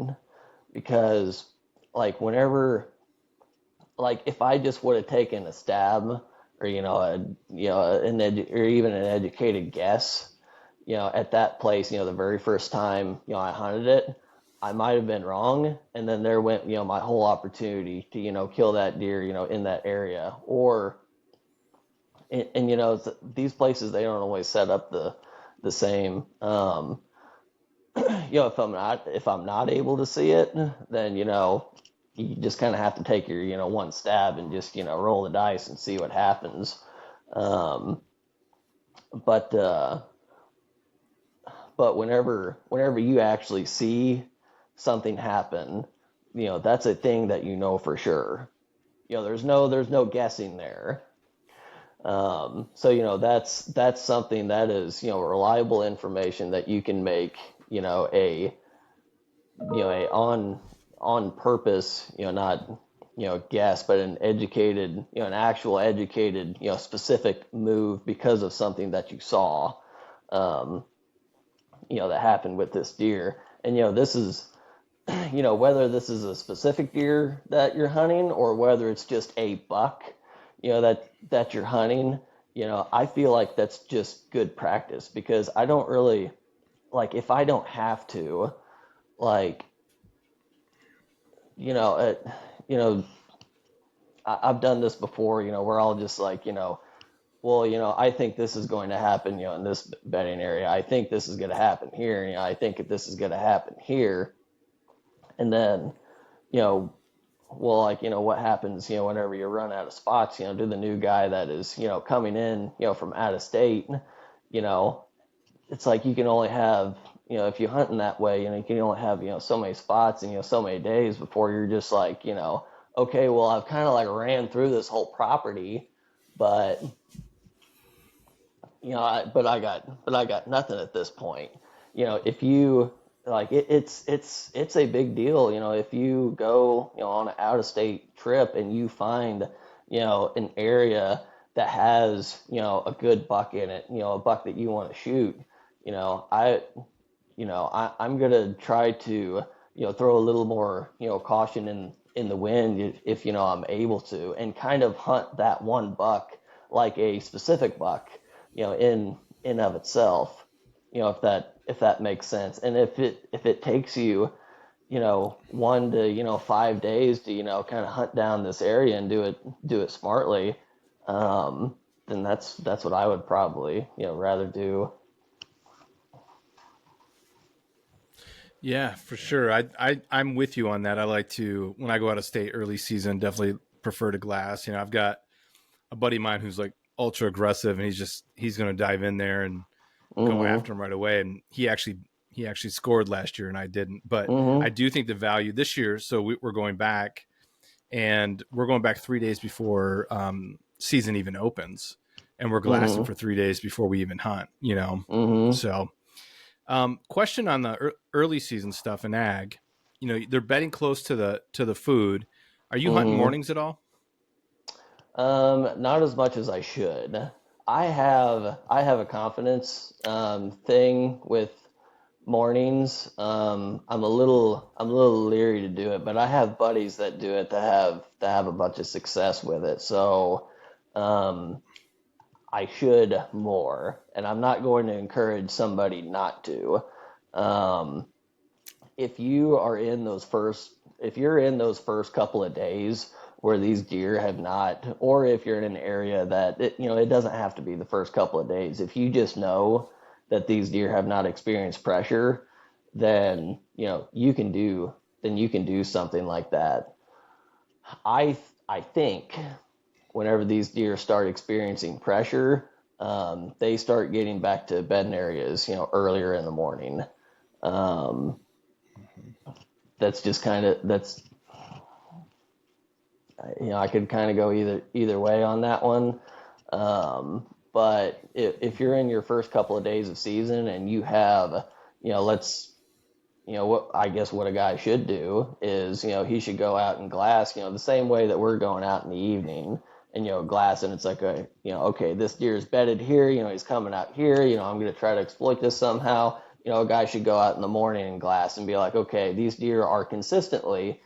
Because like whenever, like if I just would have taken a stab, or or even an educated guess, at that place, the very first time, I hunted it, I might have been wrong, and then there went, my whole opportunity to, kill that deer, in that area. Or, these places, they don't always set up the same. If I'm not able to see it, then, you just kind of have to take your, one stab and just, roll the dice and see what happens. Um, but, uh, but whenever you actually see something happen, that's a thing that for sure. There's no guessing there. So that's something that is reliable information that you can make a on purpose, not guess, but an educated, an actual educated, specific move because of something that you saw, um, that happened with this deer. And this is whether this is a specific deer that you're hunting, or whether it's just a buck, that you're hunting, I feel like that's just good practice, because I don't really, like, if I don't have to, like, you know, uh, you know, I've done this before, where I'll just like, well, I think this is going to happen, in this bedding area. I think this is going to happen here. I think if this is going to happen here. And then, you know, well, like, what happens, whenever you run out of spots, to the new guy that is, coming in, from out of state, you know, it's like you can only have, if you hunt in that way, you can only have, so many spots and, so many days before you're just like, okay, well, I've kind of like ran through this whole property, but, but I got nothing at this point. If you, like, it's a big deal, if you go, on an out of state trip and you find, an area that has, a good buck in it, a buck that you want to shoot, you know, I, I'm gonna try to, throw a little more, caution in the wind if I'm able to, and kind of hunt that one buck like a specific buck, in of itself, if that makes sense. And if it takes you, 1 to 5 days to kind of hunt down this area and do it smartly, then that's what I would probably rather do. Yeah, for sure. I'm with you on that. I like to, when I go out of state early season, definitely prefer to glass. I've got a buddy of mine who's like ultra aggressive, and he's going to dive in there and go Mm-hmm. after him right away. And he actually scored last year, and I didn't. But I Mm-hmm. do think the value this year. So we're going back, and we're going back 3 days before season even opens, and we're glassing Mm-hmm. for 3 days before we even hunt. Mm-hmm. So question on the early season stuff in ag. They're betting close to the food. Are you hunting Mm-hmm. mornings at all? Not as much as I should. I have a confidence thing with mornings. I'm a little leery to do it, but I have buddies that do it that have a bunch of success with it. So um, I should more, and I'm not going to encourage somebody not to. Um, if you are in those first if you're in those first couple of days where these deer have not, or if you're in an area that it doesn't have to be the first couple of days, if you just know that these deer have not experienced pressure, then you can do something like that. I think whenever these deer start experiencing pressure, they start getting back to bedding areas, earlier in the morning. Um, that's just kind of that's I could kind of go either way on that one. But if you're in your first couple of days of season and you have, let's what I guess what a guy should do is, he should go out and glass, the same way that we're going out in the evening and, glass, and it's like okay, this deer is bedded here, he's coming out here, I'm going to try to exploit this somehow. A guy should go out in the morning and glass and be like, okay, these deer are consistently,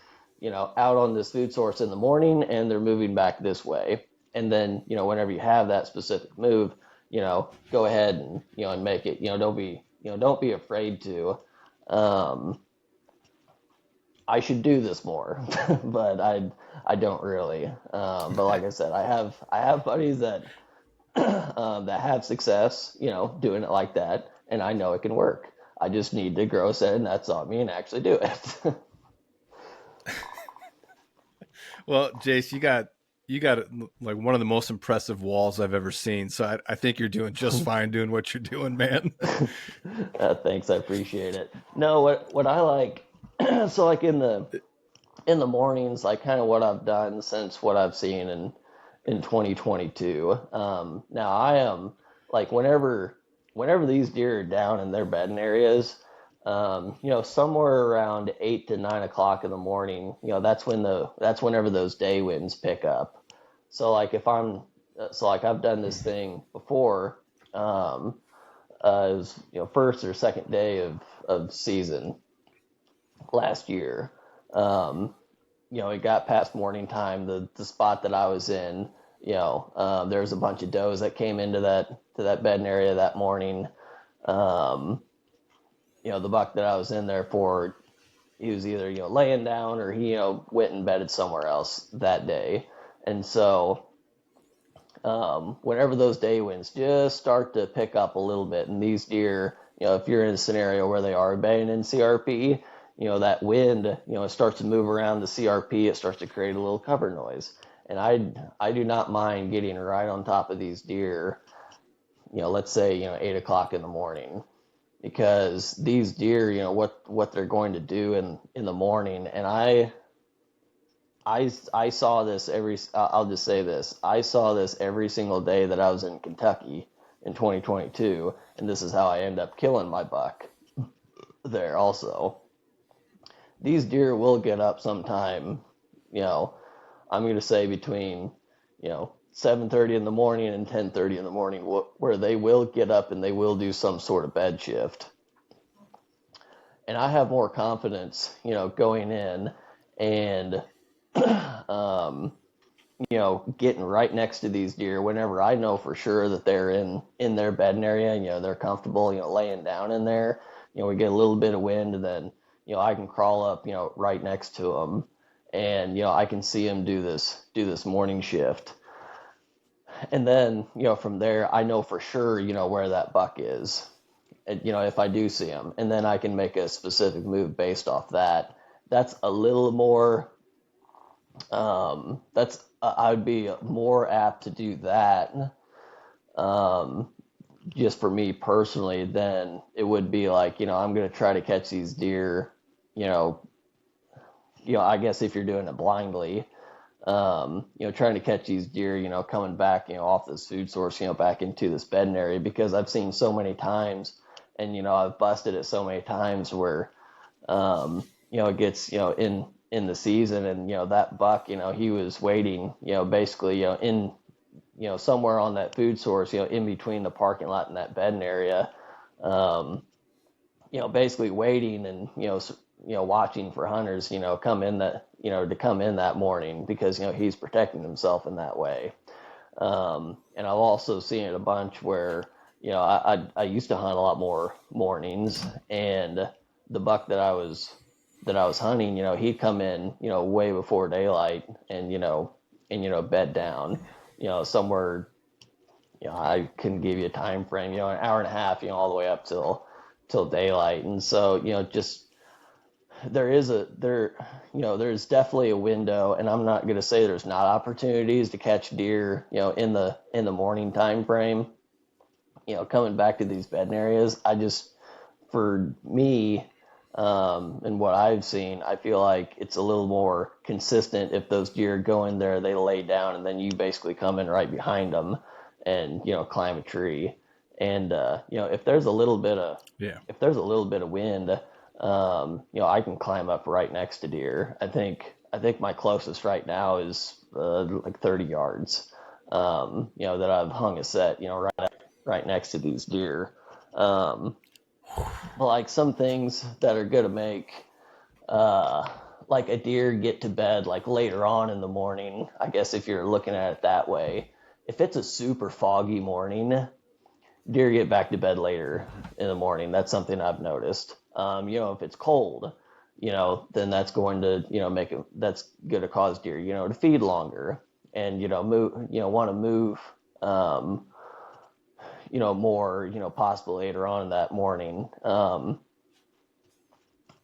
out on this food source in the morning and they're moving back this way. And then, whenever you have that specific move, go ahead and, and make it, don't be afraid to. Um, I should do this more, but I don't really. But like I said, I have buddies that that have success, doing it like that, and I know it can work. I just need to grow a set of nuts on me and actually do it. Well, Jace, you got like one of the most impressive walls I've ever seen. So I think you're doing just fine doing what you're doing, man. Thanks, I appreciate it. No, what I like, so like in the mornings, like kind of what I've done since what I've seen in 2022. Now I am like whenever these deer are down in their bedding areas, somewhere around 8 to 9 o'clock in the morning, that's whenever those day winds pick up. So like so like I've done this thing before, as first or second day of season last year. Um, it got past morning time. The spot that I was in, there was a bunch of does that came into that bedding area that morning. Um, the buck that I was in there for, he was either laying down or he went and bedded somewhere else that day. And so whenever those day winds just start to pick up a little bit, and these deer, if you're in a scenario where they are bedding in CRP, that wind, it starts to move around the CRP, it starts to create a little cover noise. And I do not mind getting right on top of these deer, let's say, 8 o'clock in the morning, because these deer, what they're going to do in the morning, and I saw this I'll just say this, I saw this every single day that I was in Kentucky in 2022, and this is how I end up killing my buck there also. These deer will get up sometime, I'm going to say between, 7:30 in the morning and 10:30 in the morning, where they will get up and they will do some sort of bed shift. And I have more confidence, going in and, um, getting right next to these deer whenever I know for sure that they're in their bedding area and, they're comfortable, laying down in there. We get a little bit of wind, and then, I can crawl up, right next to them, and, I can see them do this morning shift. And then, from there, I know for sure, where that buck is, and, if I do see him, and then I can make a specific move based off that. That's a little more, I would be more apt to do that, um, just for me personally, than it would be like, I'm going to try to catch these deer, you know, I guess if you're doing it blindly, trying to catch these deer, coming back, off this food source, back into this bedding area, because I've seen so many times, and, I've busted it so many times where, it gets, in the season, and, that buck, he was waiting, basically, in, somewhere on that food source, in between the parking lot and that bedding area, um, basically waiting and, watching for hunters, come in that, to come in that morning, because, he's protecting himself in that way. And I've also seen it a bunch where, I used to hunt a lot more mornings, and the buck that I was hunting, he'd come in, way before daylight, and, bed down, somewhere, I couldn't give you a time frame, an hour and a half, all the way up till daylight. And so, just there's definitely a window, and I'm not going to say there's not opportunities to catch deer, in the morning time frame, coming back to these bedding areas. For me, and what I've seen, I feel like it's a little more consistent if those deer go in there, they lay down, and then you basically come in right behind them and, climb a tree. And, Yeah. if there's a little bit of wind, I can climb up right next to deer. I think my closest right now is like 30 yards, that I've hung a set, right next to these deer. Um, but like some things that are going to make uh, like a deer get to bed like later on in the morning, I guess if you're looking at it that way, if it's a super foggy morning, deer get back to bed later in the morning. That's something I've noticed. If it's cold, then that's going to, that's going to cause deer, to feed longer and, want to move, um, more, possible later on in that morning.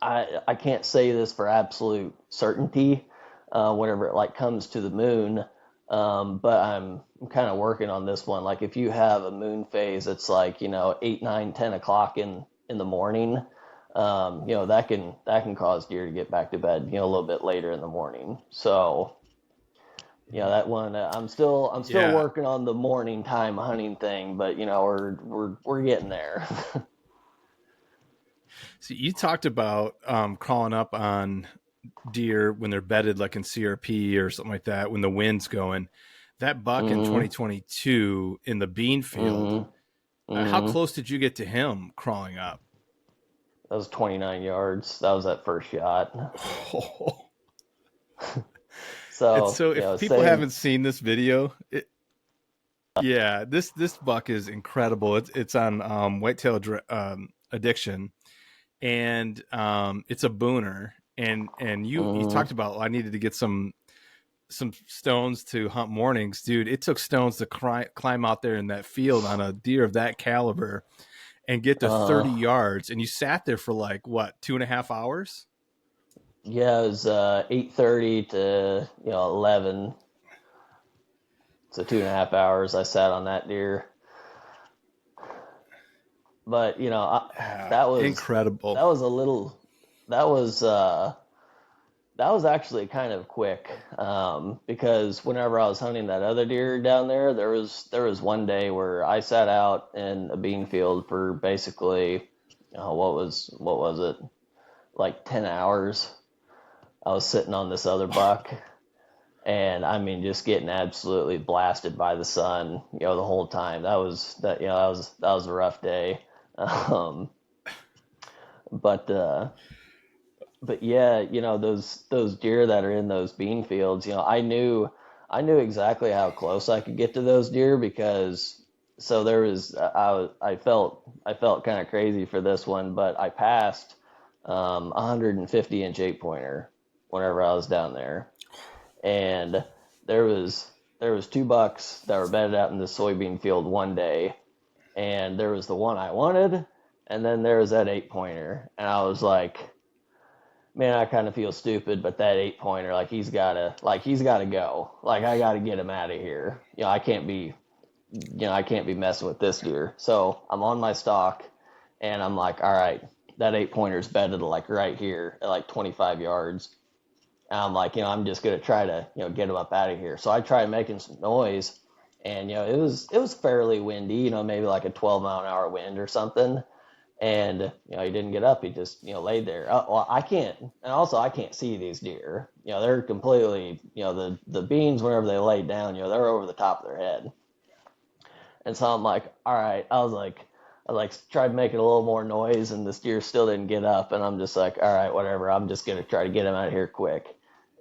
I can't say this for absolute certainty, whenever it like comes to the moon. But I'm kind of working on this one. Like if you have a moon phase, it's like, 8, 9, 10 o'clock in the morning. That can cause deer to get back to bed, a little bit later in the morning. So, that one, I'm still Yeah. working on the morning time hunting thing, but we're getting there. So you talked about crawling up on deer when they're bedded, like in CRP or something like that, when the wind's going. That buck in hmm 2022 in the bean field, hmm how hmm close did you get to him crawling up? That was 29 yards. That was that first shot. And So, so if people same. haven't seen this video, yeah, this buck is incredible. It's on Whitetail Addiction, and it's a booner. And you hmm talked about, well, I needed to get some stones to hunt mornings, dude. It took stones to climb out there in that field on a deer of that caliber and get to 30 Uh, yards. And you sat there for like what, 2.5 hours? yeah, it was 8:30 to 11. So 2.5 hours I sat on that deer. But Yeah, that was incredible. that was a little that was that was actually kind of quick, because whenever I was hunting that other deer down there, there was one day where I sat out in a bean field for basically, what was it, like 10 hours. I was sitting on this other buck, and I mean just getting absolutely blasted by the sun, the whole time. That was a rough day. Um, but yeah, those deer that are in those bean fields, I knew exactly how close I could get to those deer, because so there was I felt kind of crazy for this one, but I passed 150-inch 8 pointer whenever I was down there, and there was there was two bucks that were bedded out in the soybean field one day, and there was the one I wanted, and then there was that 8 pointer, and I was like, man, I kind of feel stupid, but that 8 pointer, like he's gotta go. Like I gotta get him out of here. I can't be messing with this deer. So I'm on my stalk, and I'm like, all right, that 8 pointer's bedded like right here at like 25 yards. And I'm like, I'm just gonna try to, get him up out of here. So I tried making some noise, and it was fairly windy, maybe like a 12-mile-an-hour wind or something, and he didn't get up. He just laid there. Well, I can't, and also I can't see these deer. They're completely, the beans whenever they lay down, they're over the top of their head. And so I'm like, all right. I tried making a little more noise, and this deer still didn't get up. And I'm just like, all right, whatever. I'm just gonna try to get him out of here quick.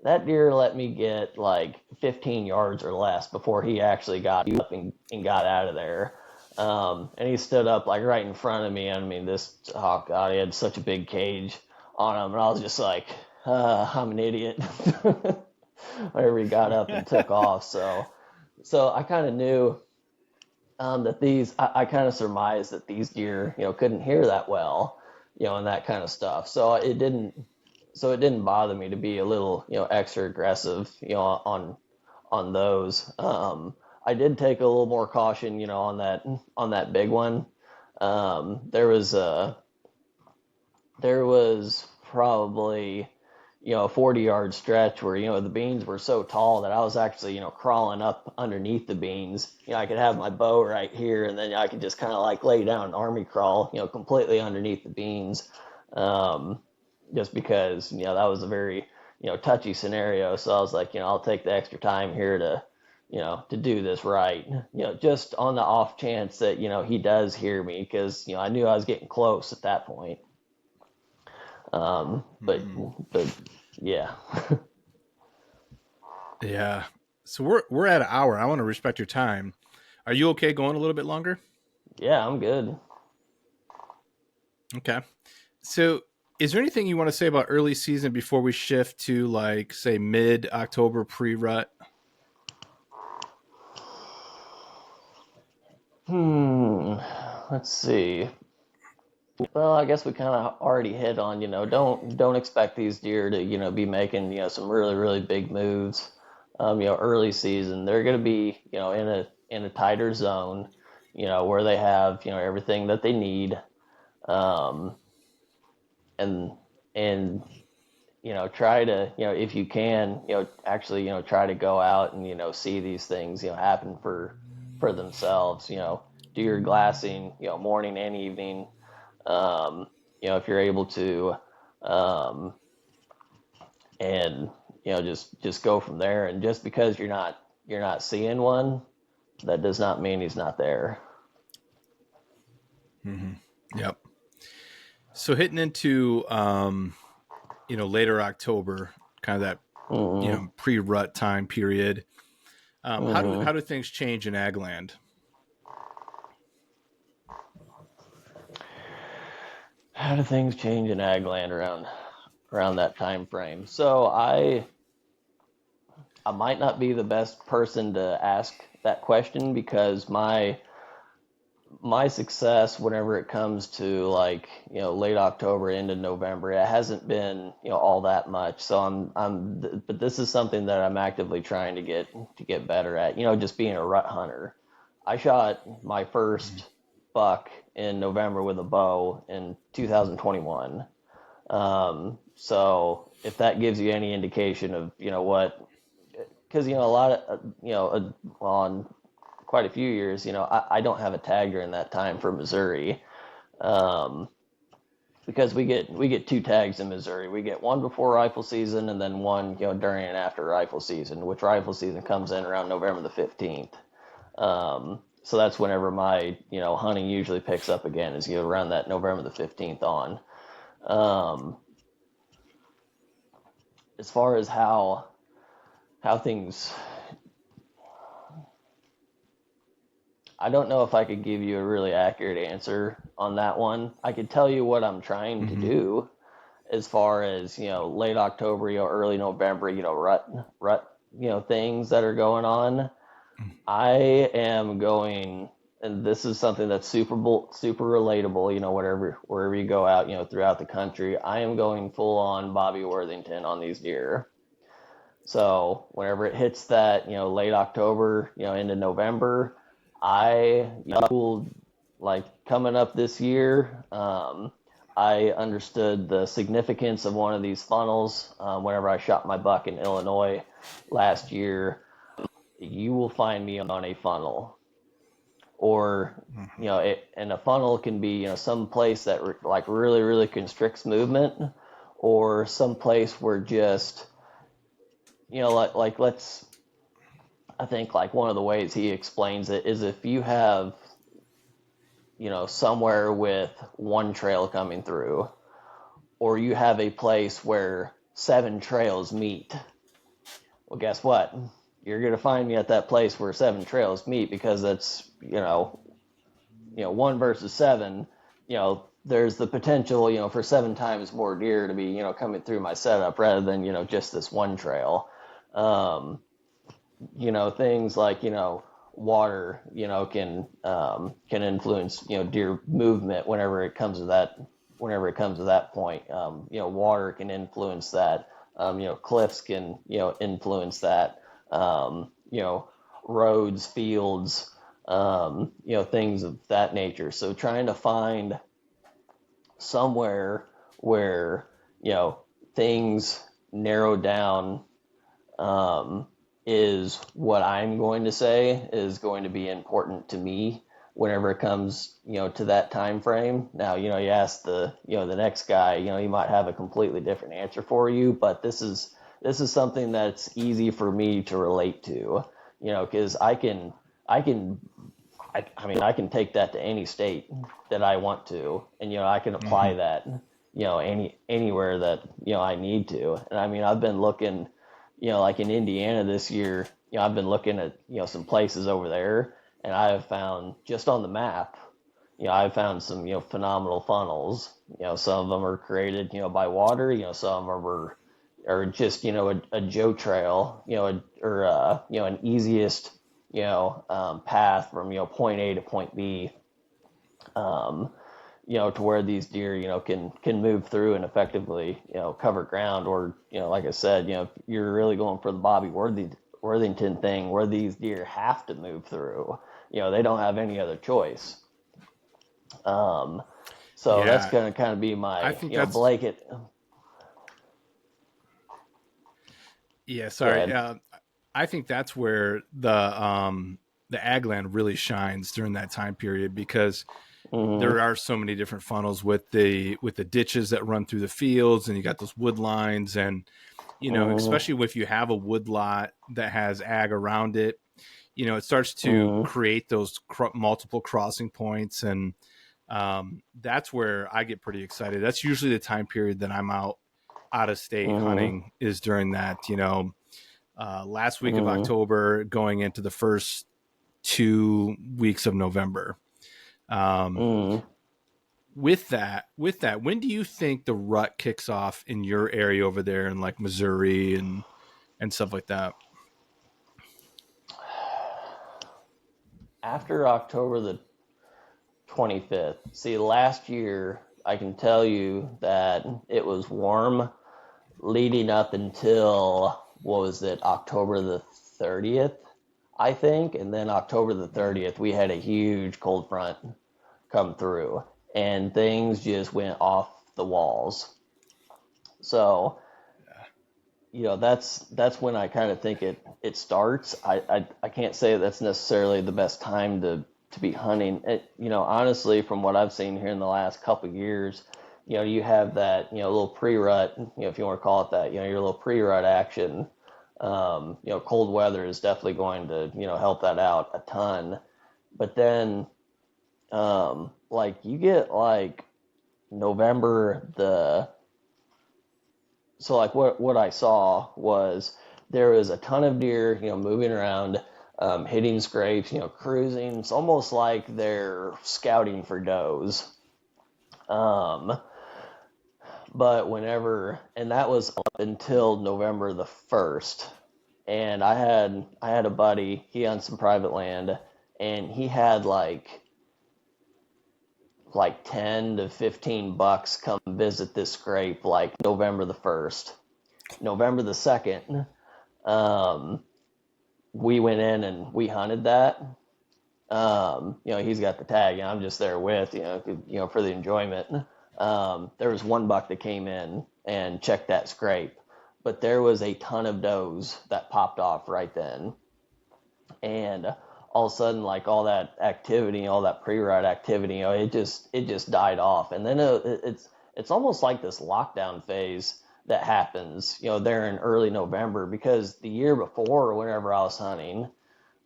That deer let me get like 15 yards or less before he actually got up and got out of there. And he stood up like right in front of me. I mean, oh God, he had such a big cage on him. And I was just like, I'm an idiot. Whenever he got up and took off. So I kind of knew, that I kind of surmised that these deer, couldn't hear that well, and that kind of stuff. So it didn't so it didn't bother me to be a little, extra aggressive, on those. I did take a little more caution, on that big one. There was probably, a 40-yard stretch where, the beans were so tall that I was actually, crawling up underneath the beans. I could have my bow right here, and then I could just kind of like lay down an army crawl, completely underneath the beans. Um, just because, that was a very, touchy scenario. So I was like, I'll take the extra time here to do this right. Just on the off chance that, he does hear me, because, I knew I was getting close at that point. But Mm-hmm. but yeah. Yeah. So we're at an hour. I want to respect your time. Are you okay going a little bit longer? Yeah, I'm good. Okay. So is there anything you want to say about early season before we shift to like say mid October pre rut? Hmm. Let's see. Well, I guess we kind of already hit on, don't expect these deer to, be making, some really really big moves. Early season, they're going to be, in a tighter zone, where they have, everything that they need. Um, and and try to, if you can, actually, try to go out and, see these things, happen for themselves. Do your glassing, morning and evening. Um, if you're able to, um, and just go from there. And just because you're not seeing one, that does not mean he's not there. Mm-hmm. Yep. So hitting into later October, kind of that Hmm. pre rut time period. How do Hmm. how do things change in ag land? How do things change in ag land around that time frame? So I might not be the best person to ask that question, because my success whenever it comes to, like, late October into November, it hasn't been, all that much. So but this is something that I'm actively trying to get better at, just being a rut hunter. I shot my Mm-hmm. first buck in November with a bow in 2021. So if that gives you any indication of, what, because, a lot of, on quite a few years, I don't have a tag during that time for Missouri, um, because we get two tags in Missouri. We get one before rifle season, and then one, during and after rifle season, which rifle season comes in around November the 15th. So that's whenever my, hunting usually picks up again, is, around that November the 15th on. Um, as far as how things, I don't know if I could give you a really accurate answer on that one. I could tell you what I'm trying to Mm-hmm. do as far as, late October, early November, rut, things that are going on. I am going, and this is something that's super relatable, whatever wherever you go out, throughout the country. I am going full on Bobby Worthington on these deer. So whenever it hits that, late October, into November, will, like, coming up this year. I understood the significance of one of these funnels whenever I shot my buck in Illinois last year. You will find me on a funnel, or, Mm-hmm. and a funnel can be, some place that like really really constricts movement, or some place where just, like let's, I think, like, one of the ways he explains it is, if you have, somewhere with one trail coming through, or you have a place where seven trails meet. Well, guess what? You're going to find me at that place where seven trails meet, because that's, one versus seven. There's the potential, for seven times more deer to be, coming through my setup, rather than, just this one trail. Um, things like, water, can influence, deer movement whenever it comes to that whenever it comes to that point. Water can influence that. Cliffs can, influence that. Um, you know, roads, fields, things of that nature. So trying to find somewhere where, things narrow down, um, is what I'm going to say is going to be important to me whenever it comes, to that time frame. Now, you ask the next guy, he might have a completely different answer for you, but this is something that's easy for me to relate to, because I can take that to any state that I want to, and I can apply Hmm. that, anywhere that I need to. And I mean, I've been looking, like in Indiana this year, I've been looking at some places over there, and I have found just on the map, I've found some phenomenal funnels. Some of them are created by water. Some of them are just a Joe trail, an easiest path from point A to point B, um, to where these deer can move through and effectively cover ground. Or like I said, if you're really going for the Worthington thing, where these deer have to move through, they don't have any other choice. Um, so that's Yeah, going to kind of be I my think that's blanket. yeah. Go Sorry, ahead. I think that's where the ag land really shines during that time period because Mm-hmm. there are so many different funnels with the ditches that run through the fields, and you got those wood lines, and Mm-hmm. especially if you have a wood lot that has ag around it, it starts to Mm-hmm. create those multiple crossing points, and that's where I get pretty excited. That's usually the time period that I'm out of state Mm-hmm. hunting is during that, last week of Mm-hmm. October going into the first 2 weeks of November. Um, Mm-hmm. with that, when do you think the rut kicks off in your area over there in like Missouri and stuff like that? After October the 25th. See, last year, I can tell you that it was warm leading up until, what was it, October the 30th, I think. And then October the 30th, we had a huge cold front come through, and things just went off the walls. So, that's when I kind of think it starts. I can't say that's necessarily the best time to be hunting. Honestly, from what I've seen here in the last couple of years, you have that little pre-rut, if you want to call it that, your little pre-rut action. Cold weather is definitely going to help that out a ton. But then, like you get like November the so like what I saw was there was a ton of deer, moving around, hitting scrapes, cruising. It's almost like they're scouting for does. Um, but and that was up until November the 1st. And I had a buddy, he on some private land, and he had like 10 to 15 bucks come visit this scrape like November the 1st. November the 2nd, um, we went in and we hunted that. He's got the tag, and I'm just there with, for the enjoyment. There was one buck that came in and checked that scrape, but there was a ton of does that popped off right then, and all of a sudden, like all that activity, all that pre-ride activity, it just died off, and then it's almost like this lockdown phase that happens, there in early November, because the year before, whenever I was hunting,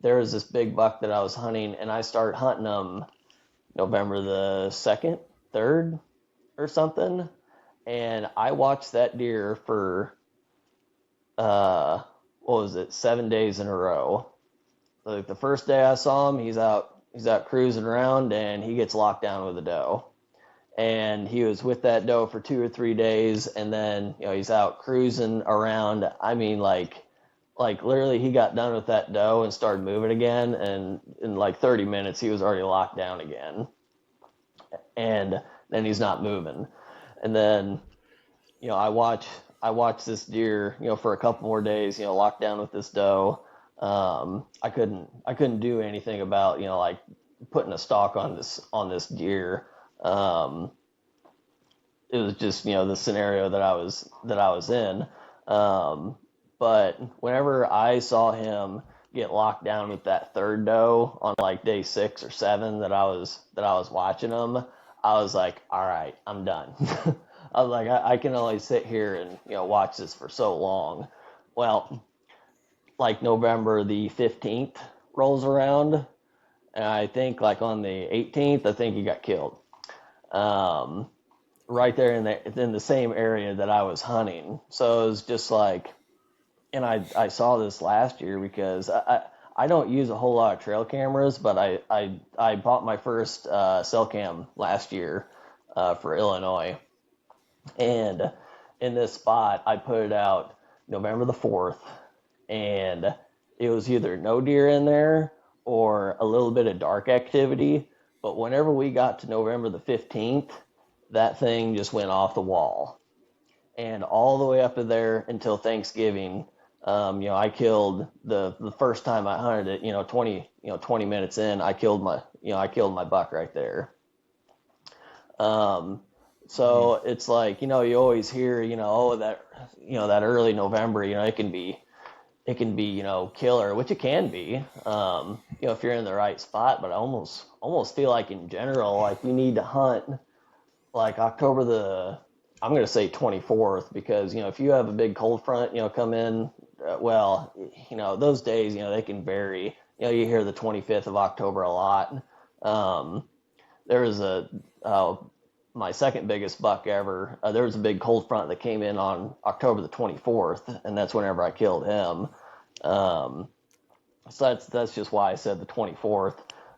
there was this big buck that I was hunting, and I started hunting him November the 2nd, 3rd, or something. And I watched that deer for, uh, what was it, 7 days in a row. Like the first day I saw him, he's out cruising around, and he gets locked down with a doe. And he was with that doe for 2 or 3 days, and then he's out cruising around. I mean, like literally he got done with that doe and started moving again, and in like 30 minutes he was already locked down again, and then he's not moving. And then, I watch this deer, for a couple more days, locked down with this doe. I couldn't do anything about, like putting a stalk on this deer. Um, it was just, the scenario that I was in. Um, but whenever I saw him get locked down with that third doe on like day 6 or 7 that I was watching him, I was like, all right, I'm done. I was like, I can only sit here and watch this for so long. Well, like November the 15th rolls around, and I think like on the 18th, I think he got killed. Um, right there in the same area that I was hunting. So it was just like, and I saw this last year because I don't use a whole lot of trail cameras, but I bought my first cell cam last year for Illinois, and in this spot I put it out November the 4th, and it was either no deer in there or a little bit of dark activity. But whenever we got to November the 15th, that thing just went off the wall. And all the way up to there until Thanksgiving, I killed the first time I hunted it, 20 minutes in, I killed my buck right there. Um, Mm-hmm. so it's like, you always hear, oh, that early November, it can be, killer, which it can be, if you're in the right spot. But I almost feel like in general, like you need to hunt like October I'm going to say 24th, because, if you have a big cold front, come in, well, those days, they can vary. You hear the 25th of October a lot. Um, there was my second biggest buck ever. There was a big cold front that came in on October the 24th, and that's whenever I killed him. Um, so that's just why I said the 24th.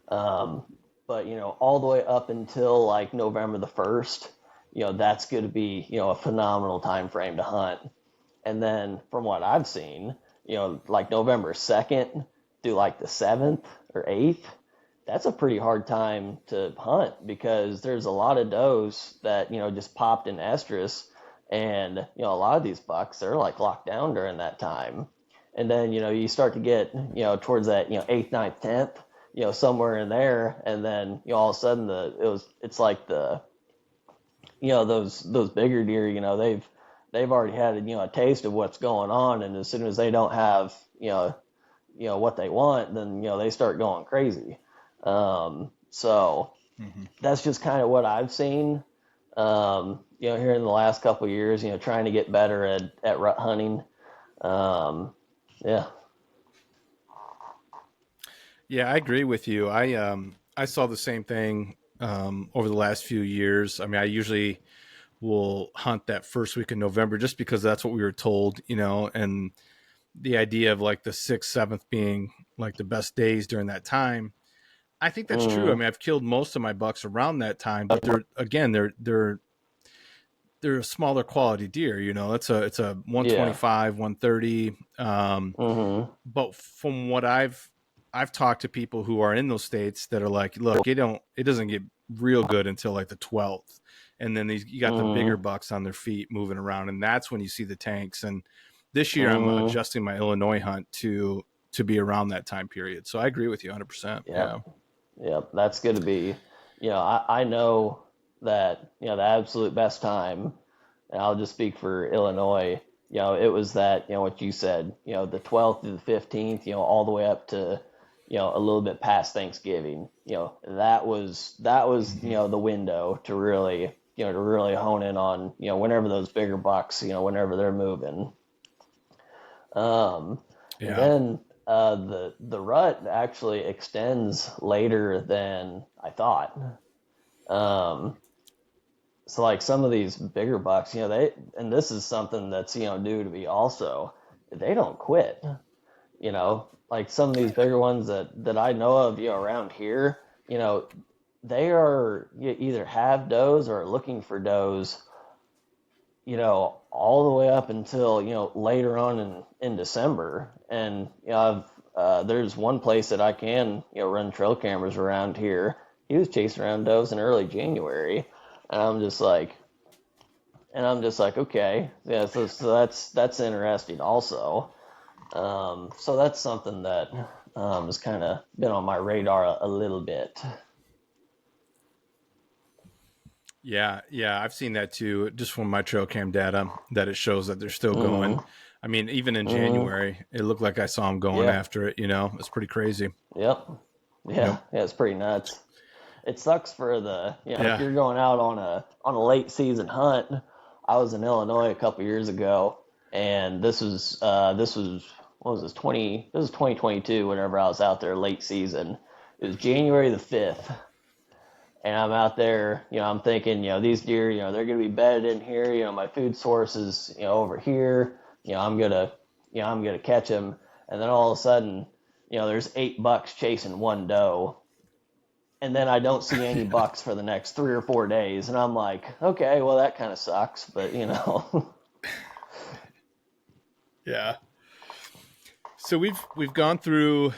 Um, but all the way up until like November the 1st, that's going to be a phenomenal time frame to hunt. And then from what I've seen, like November 2nd through like the 7th or 8th, that's a pretty hard time to hunt, because there's a lot of does that just popped in estrus, and a lot of these bucks, they're like locked down during that time. And then you start to get towards that 8th, 9th, 10th, somewhere in there, and then all of a sudden it's like the those bigger deer, they've already had a taste of what's going on, and as soon as they don't have what they want, then they start going crazy. So Mm-hmm. that's just kind of what I've seen. Here in the last couple of years, trying to get better at rut hunting. Um, yeah. Yeah, I agree with you. I saw the same thing over the last few years. I mean, I usually will hunt that first week in November just because that's what we were told, and the idea of like the 6th, 7th being like the best days during that time. I think that's true. I Mm, mean, I've killed most of my bucks around that time, but they're a smaller quality deer. It's a yeah. 125, 130. Mm-hmm. But from what I've talked to people who are in those states that are like, look, it doesn't get real good until like the 12th, and then you got the bigger Mm-hmm. bucks on their feet moving around, and that's when you see the tanks. And this year, I'm Mm-hmm. adjusting my Illinois hunt to be around that time period. So I agree with you 100%. Yep. Yeah. Yep. That's going to be, I know that, the absolute best time, and I'll just speak for Illinois, it was that, what you said, the 12th to the 15th, all the way up to, a little bit past Thanksgiving. That was, Mm-hmm. the window to really, to really hone in on, whenever those bigger bucks, whenever they're moving. Um, and Yeah. then the rut actually extends later than I thought. Um, so like some of these bigger bucks, and this is something that's new to me also. They don't quit. Like some of these bigger ones that I know of, around here, you know, they are, you either have does or are looking for does, all the way up until later on in December. And there's one place that I can run trail cameras around here. He was chasing around does in early January, and I'm just like, And I'm just like, okay, yeah, so that's interesting also. So that's something that has kind of been on my radar a little bit. Yeah, yeah, I've seen that too, just from my trail cam data, that it shows that they're still going. Mm-hmm. I mean, even in Mm-hmm. January, it looked like I saw them going Yeah. after it. It's pretty crazy. Yep. Yep. Yeah. Yeah. It's pretty nuts. It sucks for the if Yeah. you're going out on a late season hunt. I was in Illinois a couple years ago, and this was what was this 2022 whenever I was out there late season. It was January the 5th, and I'm out there, I'm thinking, these deer, they're going to be bedded in here, my food source is, over here, I'm going to, I'm going to catch them. And then all of a sudden, there's 8 bucks chasing one doe. And then I don't see any Yeah. bucks for the next 3 or 4 days. And I'm like, okay, well, that kind of sucks, but. Yeah. So we've gone through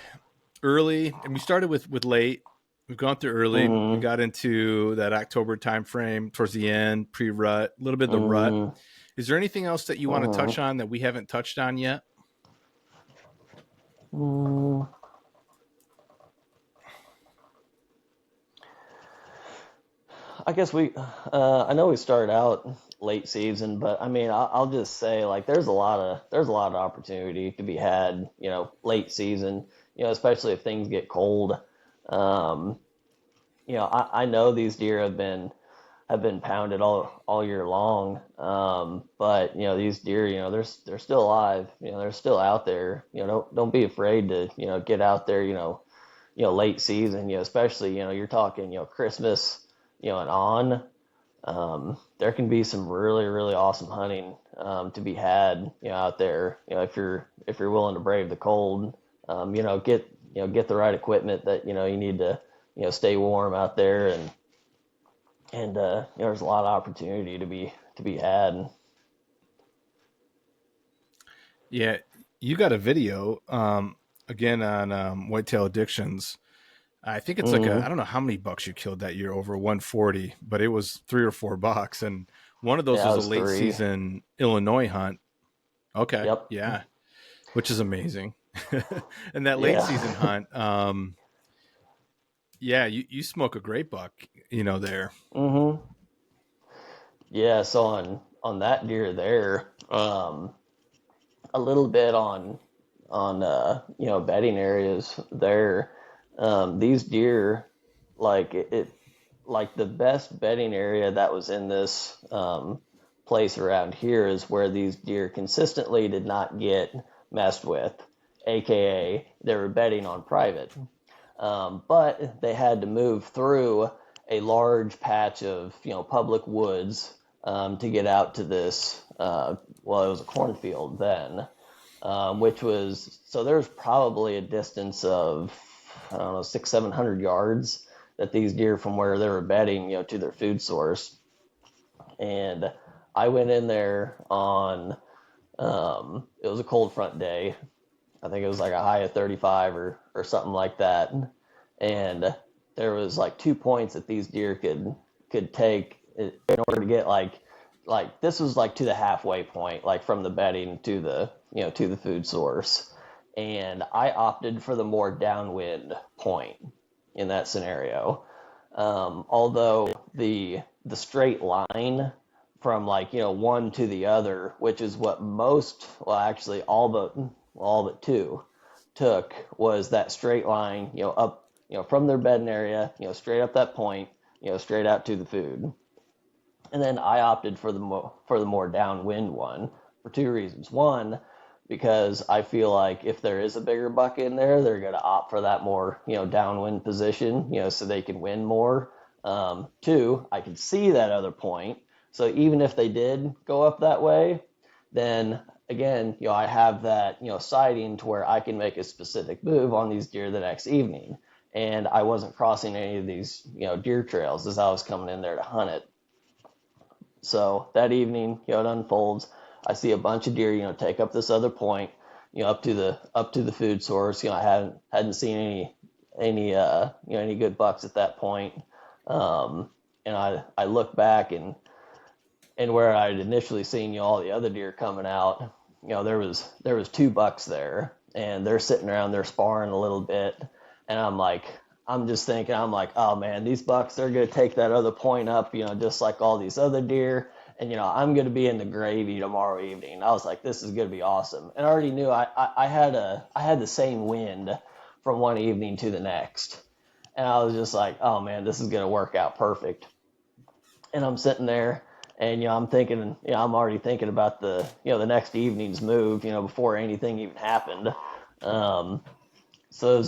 early, and we started with late. We've gone through early. We Mm-hmm. got into that October time frame towards the end, pre-rut, a little bit of the rut. Mm-hmm. Is there anything else that you want to touch Mm-hmm. on that we haven't touched on yet? Mm-hmm. I guess I know we started out late season, but I mean, I'll just say like there's a lot of opportunity to be had, late season, especially if things get cold. Um, I know these deer have been pounded all year long, but these deer, they're still alive, they're still out there. Don't be afraid to get out there, late season, especially, you're talking, Christmas, and on, there can be some really, really awesome hunting, to be had, out there, if you're willing to brave the cold, get the right equipment that, you need to, stay warm out there and there's a lot of opportunity to be had. Yeah, you got a video again on whitetail addictions. I think it's like I Mm-hmm. don't know how many bucks you killed that year, over 140, but it was 3 or 4 bucks, and one of those Yeah, I was a was late 3. season Illinois hunt. Okay, Yep. yeah, which is amazing. And that late Yeah. season hunt, yeah, you smoke a great buck, there. Mm-hmm. Yeah. So on that deer there, a little bit on bedding areas there. These deer, like like the best bedding area that was in this place around here is where these deer consistently did not get messed with, aka they were bedding on private. But they had to move through a large patch of public woods, to get out to this. Well, it was a cornfield then, which was so there's probably a distance of, I don't know, 600-700 yards that these deer from where they were bedding, to their food source. And I went in there on, it was a cold front day. I think it was like a high of 35 or something like that. And there was like 2 points that these deer could take in order to get like this was like to the halfway point, like from the bedding to the food source. And I opted for the more downwind point in that scenario. Although the straight line from like one to the other, which is what most, well, actually all but two took, was that straight line, up, from their bedding area, straight up that point, straight out to the food. And then I opted for the more downwind one for 2 reasons. One, because I feel like if there is a bigger buck in there, they're going to opt for that more downwind position, so they can win more. Two, I can see that other point, so even if they did go up that way, then again, I have that sighting to where I can make a specific move on these deer the next evening. And I wasn't crossing any of these deer trails as I was coming in there to hunt it. So that evening, it unfolds. I see a bunch of deer, take up this other point, up to the food source. I hadn't seen any good bucks at that point. And I look back, and And where I'd initially seen all the other deer coming out, there was two bucks there, and they're sitting around there sparring a little bit, and I'm just thinking, I'm like, oh man, these bucks, they're gonna take that other point up, just like all these other deer, and I'm gonna be in the gravy tomorrow evening. I was like, this is gonna be awesome, and I already knew I had the same wind from one evening to the next, and I was just like, oh man, this is gonna work out perfect. And I'm sitting there, and I'm thinking, I'm already thinking about the next evening's move, before anything even happened. Um, so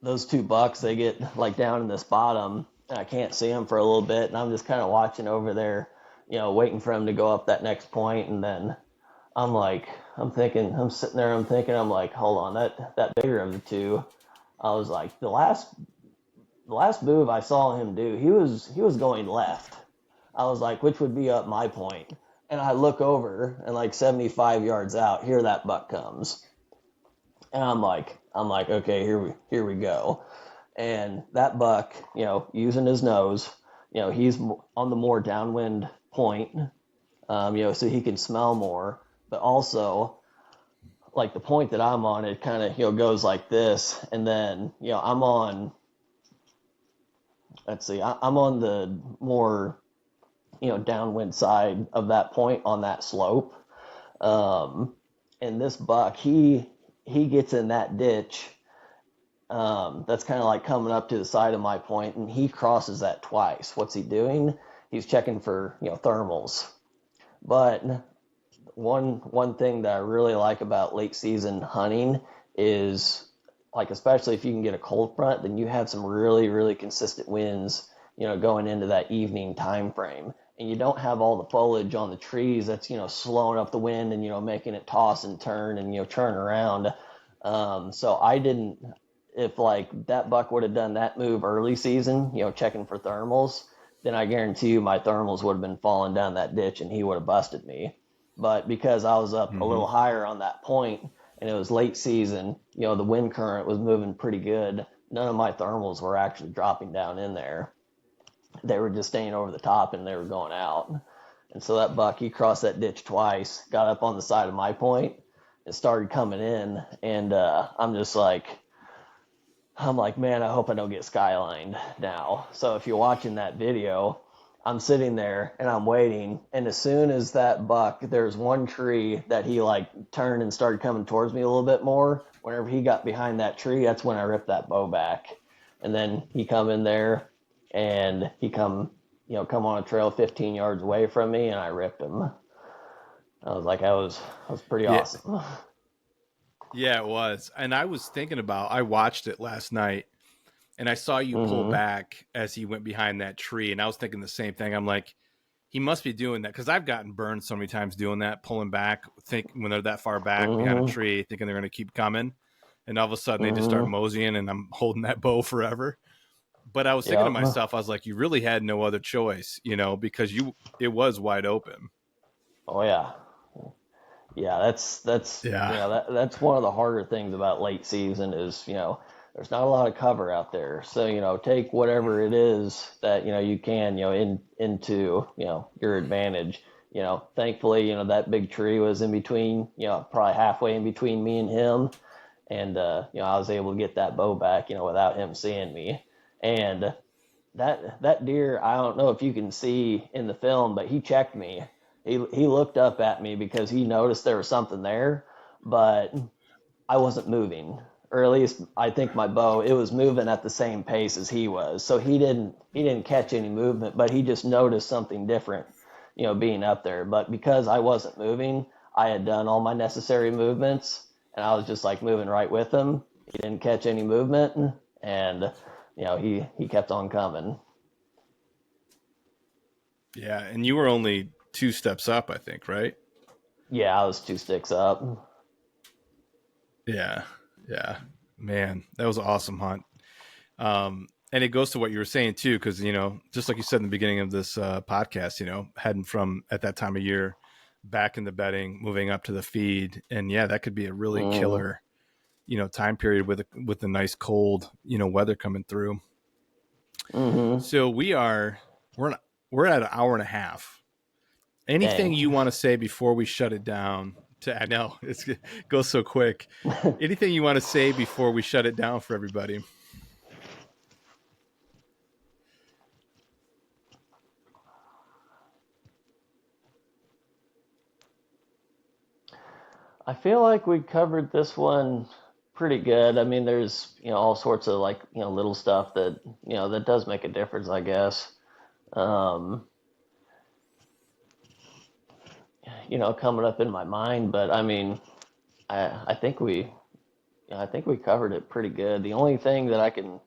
those two bucks, they get like down in this bottom, and I can't see them for a little bit, and I'm just kind of watching over there, waiting for them to go up that next point, and then I'm thinking, I'm sitting there, I'm like, hold on, that bigger of the two, I was like, the last move I saw him do, he was going left. I was like, which would be up my point. And I look over, and like 75 yards out, here that buck comes. And I'm like, okay, here we go. And that buck, using his nose, he's on the more downwind point, so he can smell more. But also, like the point that I'm on, it kind of, goes like this. And then, I'm on, let's see, I'm on the more, downwind side of that point on that slope. Um, and this buck, he gets in that ditch, that's kind of like coming up to the side of my point, and he crosses that twice. What's he doing? He's checking for thermals. But one thing that I really like about late season hunting is, like, especially if you can get a cold front, then you have some really really consistent winds, going into that evening time frame, and you don't have all the foliage on the trees that's slowing up the wind and making it toss and turn and turn around. So I didn't. If like that buck would have done that move early season, checking for thermals, then I guarantee you my thermals would have been falling down that ditch and he would have busted me. But because I was up a Mm-hmm. little higher on that point and it was late season, the wind current was moving pretty good. None of my thermals were actually dropping down in there. They were just staying over the top and they were going out. And so that buck, he crossed that ditch twice, got up on the side of my point, and started coming in. And I'm like, man, I hope I don't get skylined now. So if you're watching that video, I'm sitting there and I'm waiting. And as soon as that buck, there's one tree that he like turned and started coming towards me a little bit more. Whenever he got behind that tree, that's when I ripped that bow back. And then he come in there and he come on a trail 15 yards away from me, and I ripped him. I was like, that was pretty Yeah, awesome. yeah, it was. And I was thinking about. I watched it last night, and I saw you pull Mm-hmm. back as he went behind that tree, and I was thinking the same thing. I'm like, he must be doing that because I've gotten burned so many times doing that, pulling back, think when they're that far back behind a Mm-hmm. tree, thinking they're going to keep coming, and all of a sudden they just start Mm-hmm. moseying, and I'm holding that bow forever. But I was thinking to Yep. myself, I was like, you really had no other choice, because it was wide open. Oh yeah. Yeah, that's Yeah. that's one of the harder things about late season is, there's not a lot of cover out there. So, take whatever it is that, you can, into, your advantage. Thankfully, that big tree was in between, probably halfway in between me and him. And I was able to get that bow back, without him seeing me. And that deer, I don't know if you can see in the film, but he checked me. He looked up at me because he noticed there was something there, but I wasn't moving, or at least I think my bow, it was moving at the same pace as he was. So he didn't catch any movement, but he just noticed something different, being up there. But because I wasn't moving, I had done all my necessary movements, and I was just like moving right with him. He didn't catch any movement, and he kept on coming. Yeah. And you were only 2 steps up, I think, right? Yeah, I was two sticks up. Yeah. Yeah. Man, that was an awesome hunt. And it goes to what you were saying too, because just like you said in the beginning of this podcast, heading from at that time of year back in the bedding, moving up to the feed, and yeah, that could be a really Mm-hmm. killer, time period with the nice cold, weather coming through. Mm-hmm. So we're we're at an hour and a half. Anything Dang. you want to say before we shut it down? I know it goes so quick. Anything you want to say before we shut it down for everybody? I feel like we covered this one pretty good. I mean, there's, all sorts of like, little stuff that, that does make a difference, I guess. Um, Coming up in my mind, but I mean, I think we covered it pretty good. The only thing that I can,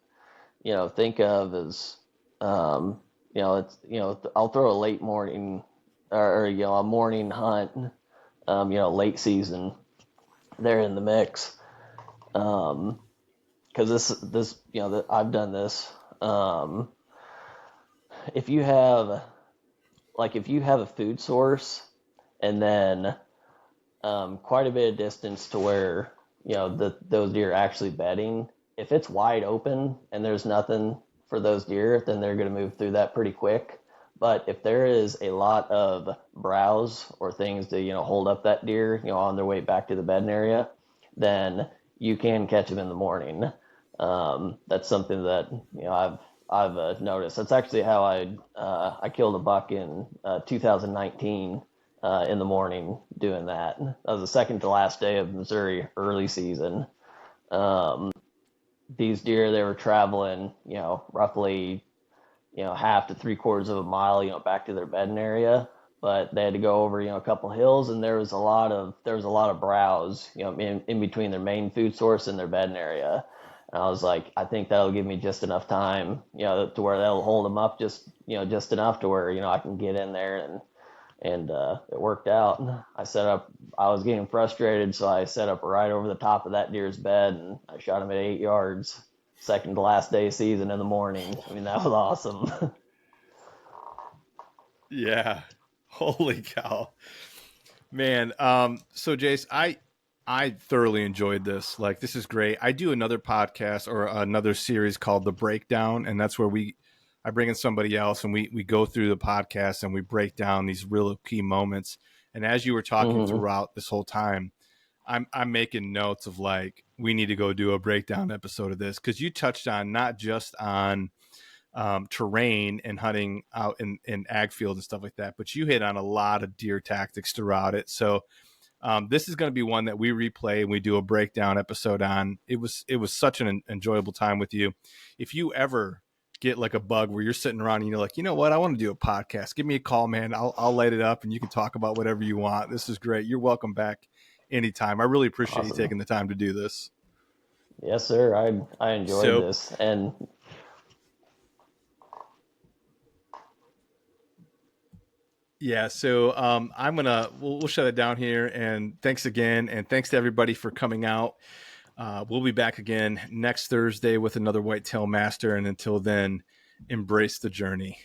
think of is, um, I'll throw a late morning or a morning hunt, late season there in the mix. Because this I've done this. Um, if you have a food source and then quite a bit of distance to where those deer are actually bedding, if it's wide open and there's nothing for those deer, then they're going to move through that pretty quick. But if there is a lot of browse or things to hold up that deer on their way back to the bedding area, then you can catch them in the morning. That's something that I've noticed. That's actually how I killed a buck in 2019 in the morning doing that. That was the second to last day of Missouri early season. Um, these deer, they were traveling roughly half to 3/4 of a mile back to their bedding area, but they had to go over a couple hills, and there was a lot of browse in between their main food source and their bedding area. And I was like, I think that'll give me just enough time to where that'll hold them up just enough to where I can get in there, and it worked out. I was getting frustrated, so I set up right over the top of that deer's bed, and I shot him at 8 yards, second to last day of season in the morning. I mean, that was awesome. Yeah. Holy cow. Man, so Jace, I thoroughly enjoyed this. Like, this is great. I do another podcast or another series called The Breakdown, and that's where I bring in somebody else and we go through the podcast and we break down these real key moments. And as you were talking Hmm. throughout this whole time, I'm making notes of like we need to go do a breakdown episode of this because you touched on not just on terrain and hunting out in ag field and stuff like that, but you hit on a lot of deer tactics throughout it. So this is going to be one that we replay and we do a breakdown episode on. It was such an enjoyable time with you. If you ever get like a bug where you're sitting around and you're like, you know what, I want to do a podcast, give me a call, man. I'll light it up and you can talk about whatever you want. This is great. You're welcome back anytime. I really appreciate you Awesome. taking the time to do this. Yes, sir. I enjoyed So this, and yeah, so we'll shut it down here. And thanks again, and thanks to everybody for coming out. We'll be back again next Thursday with another Whitetail Master, and until then, embrace the journey.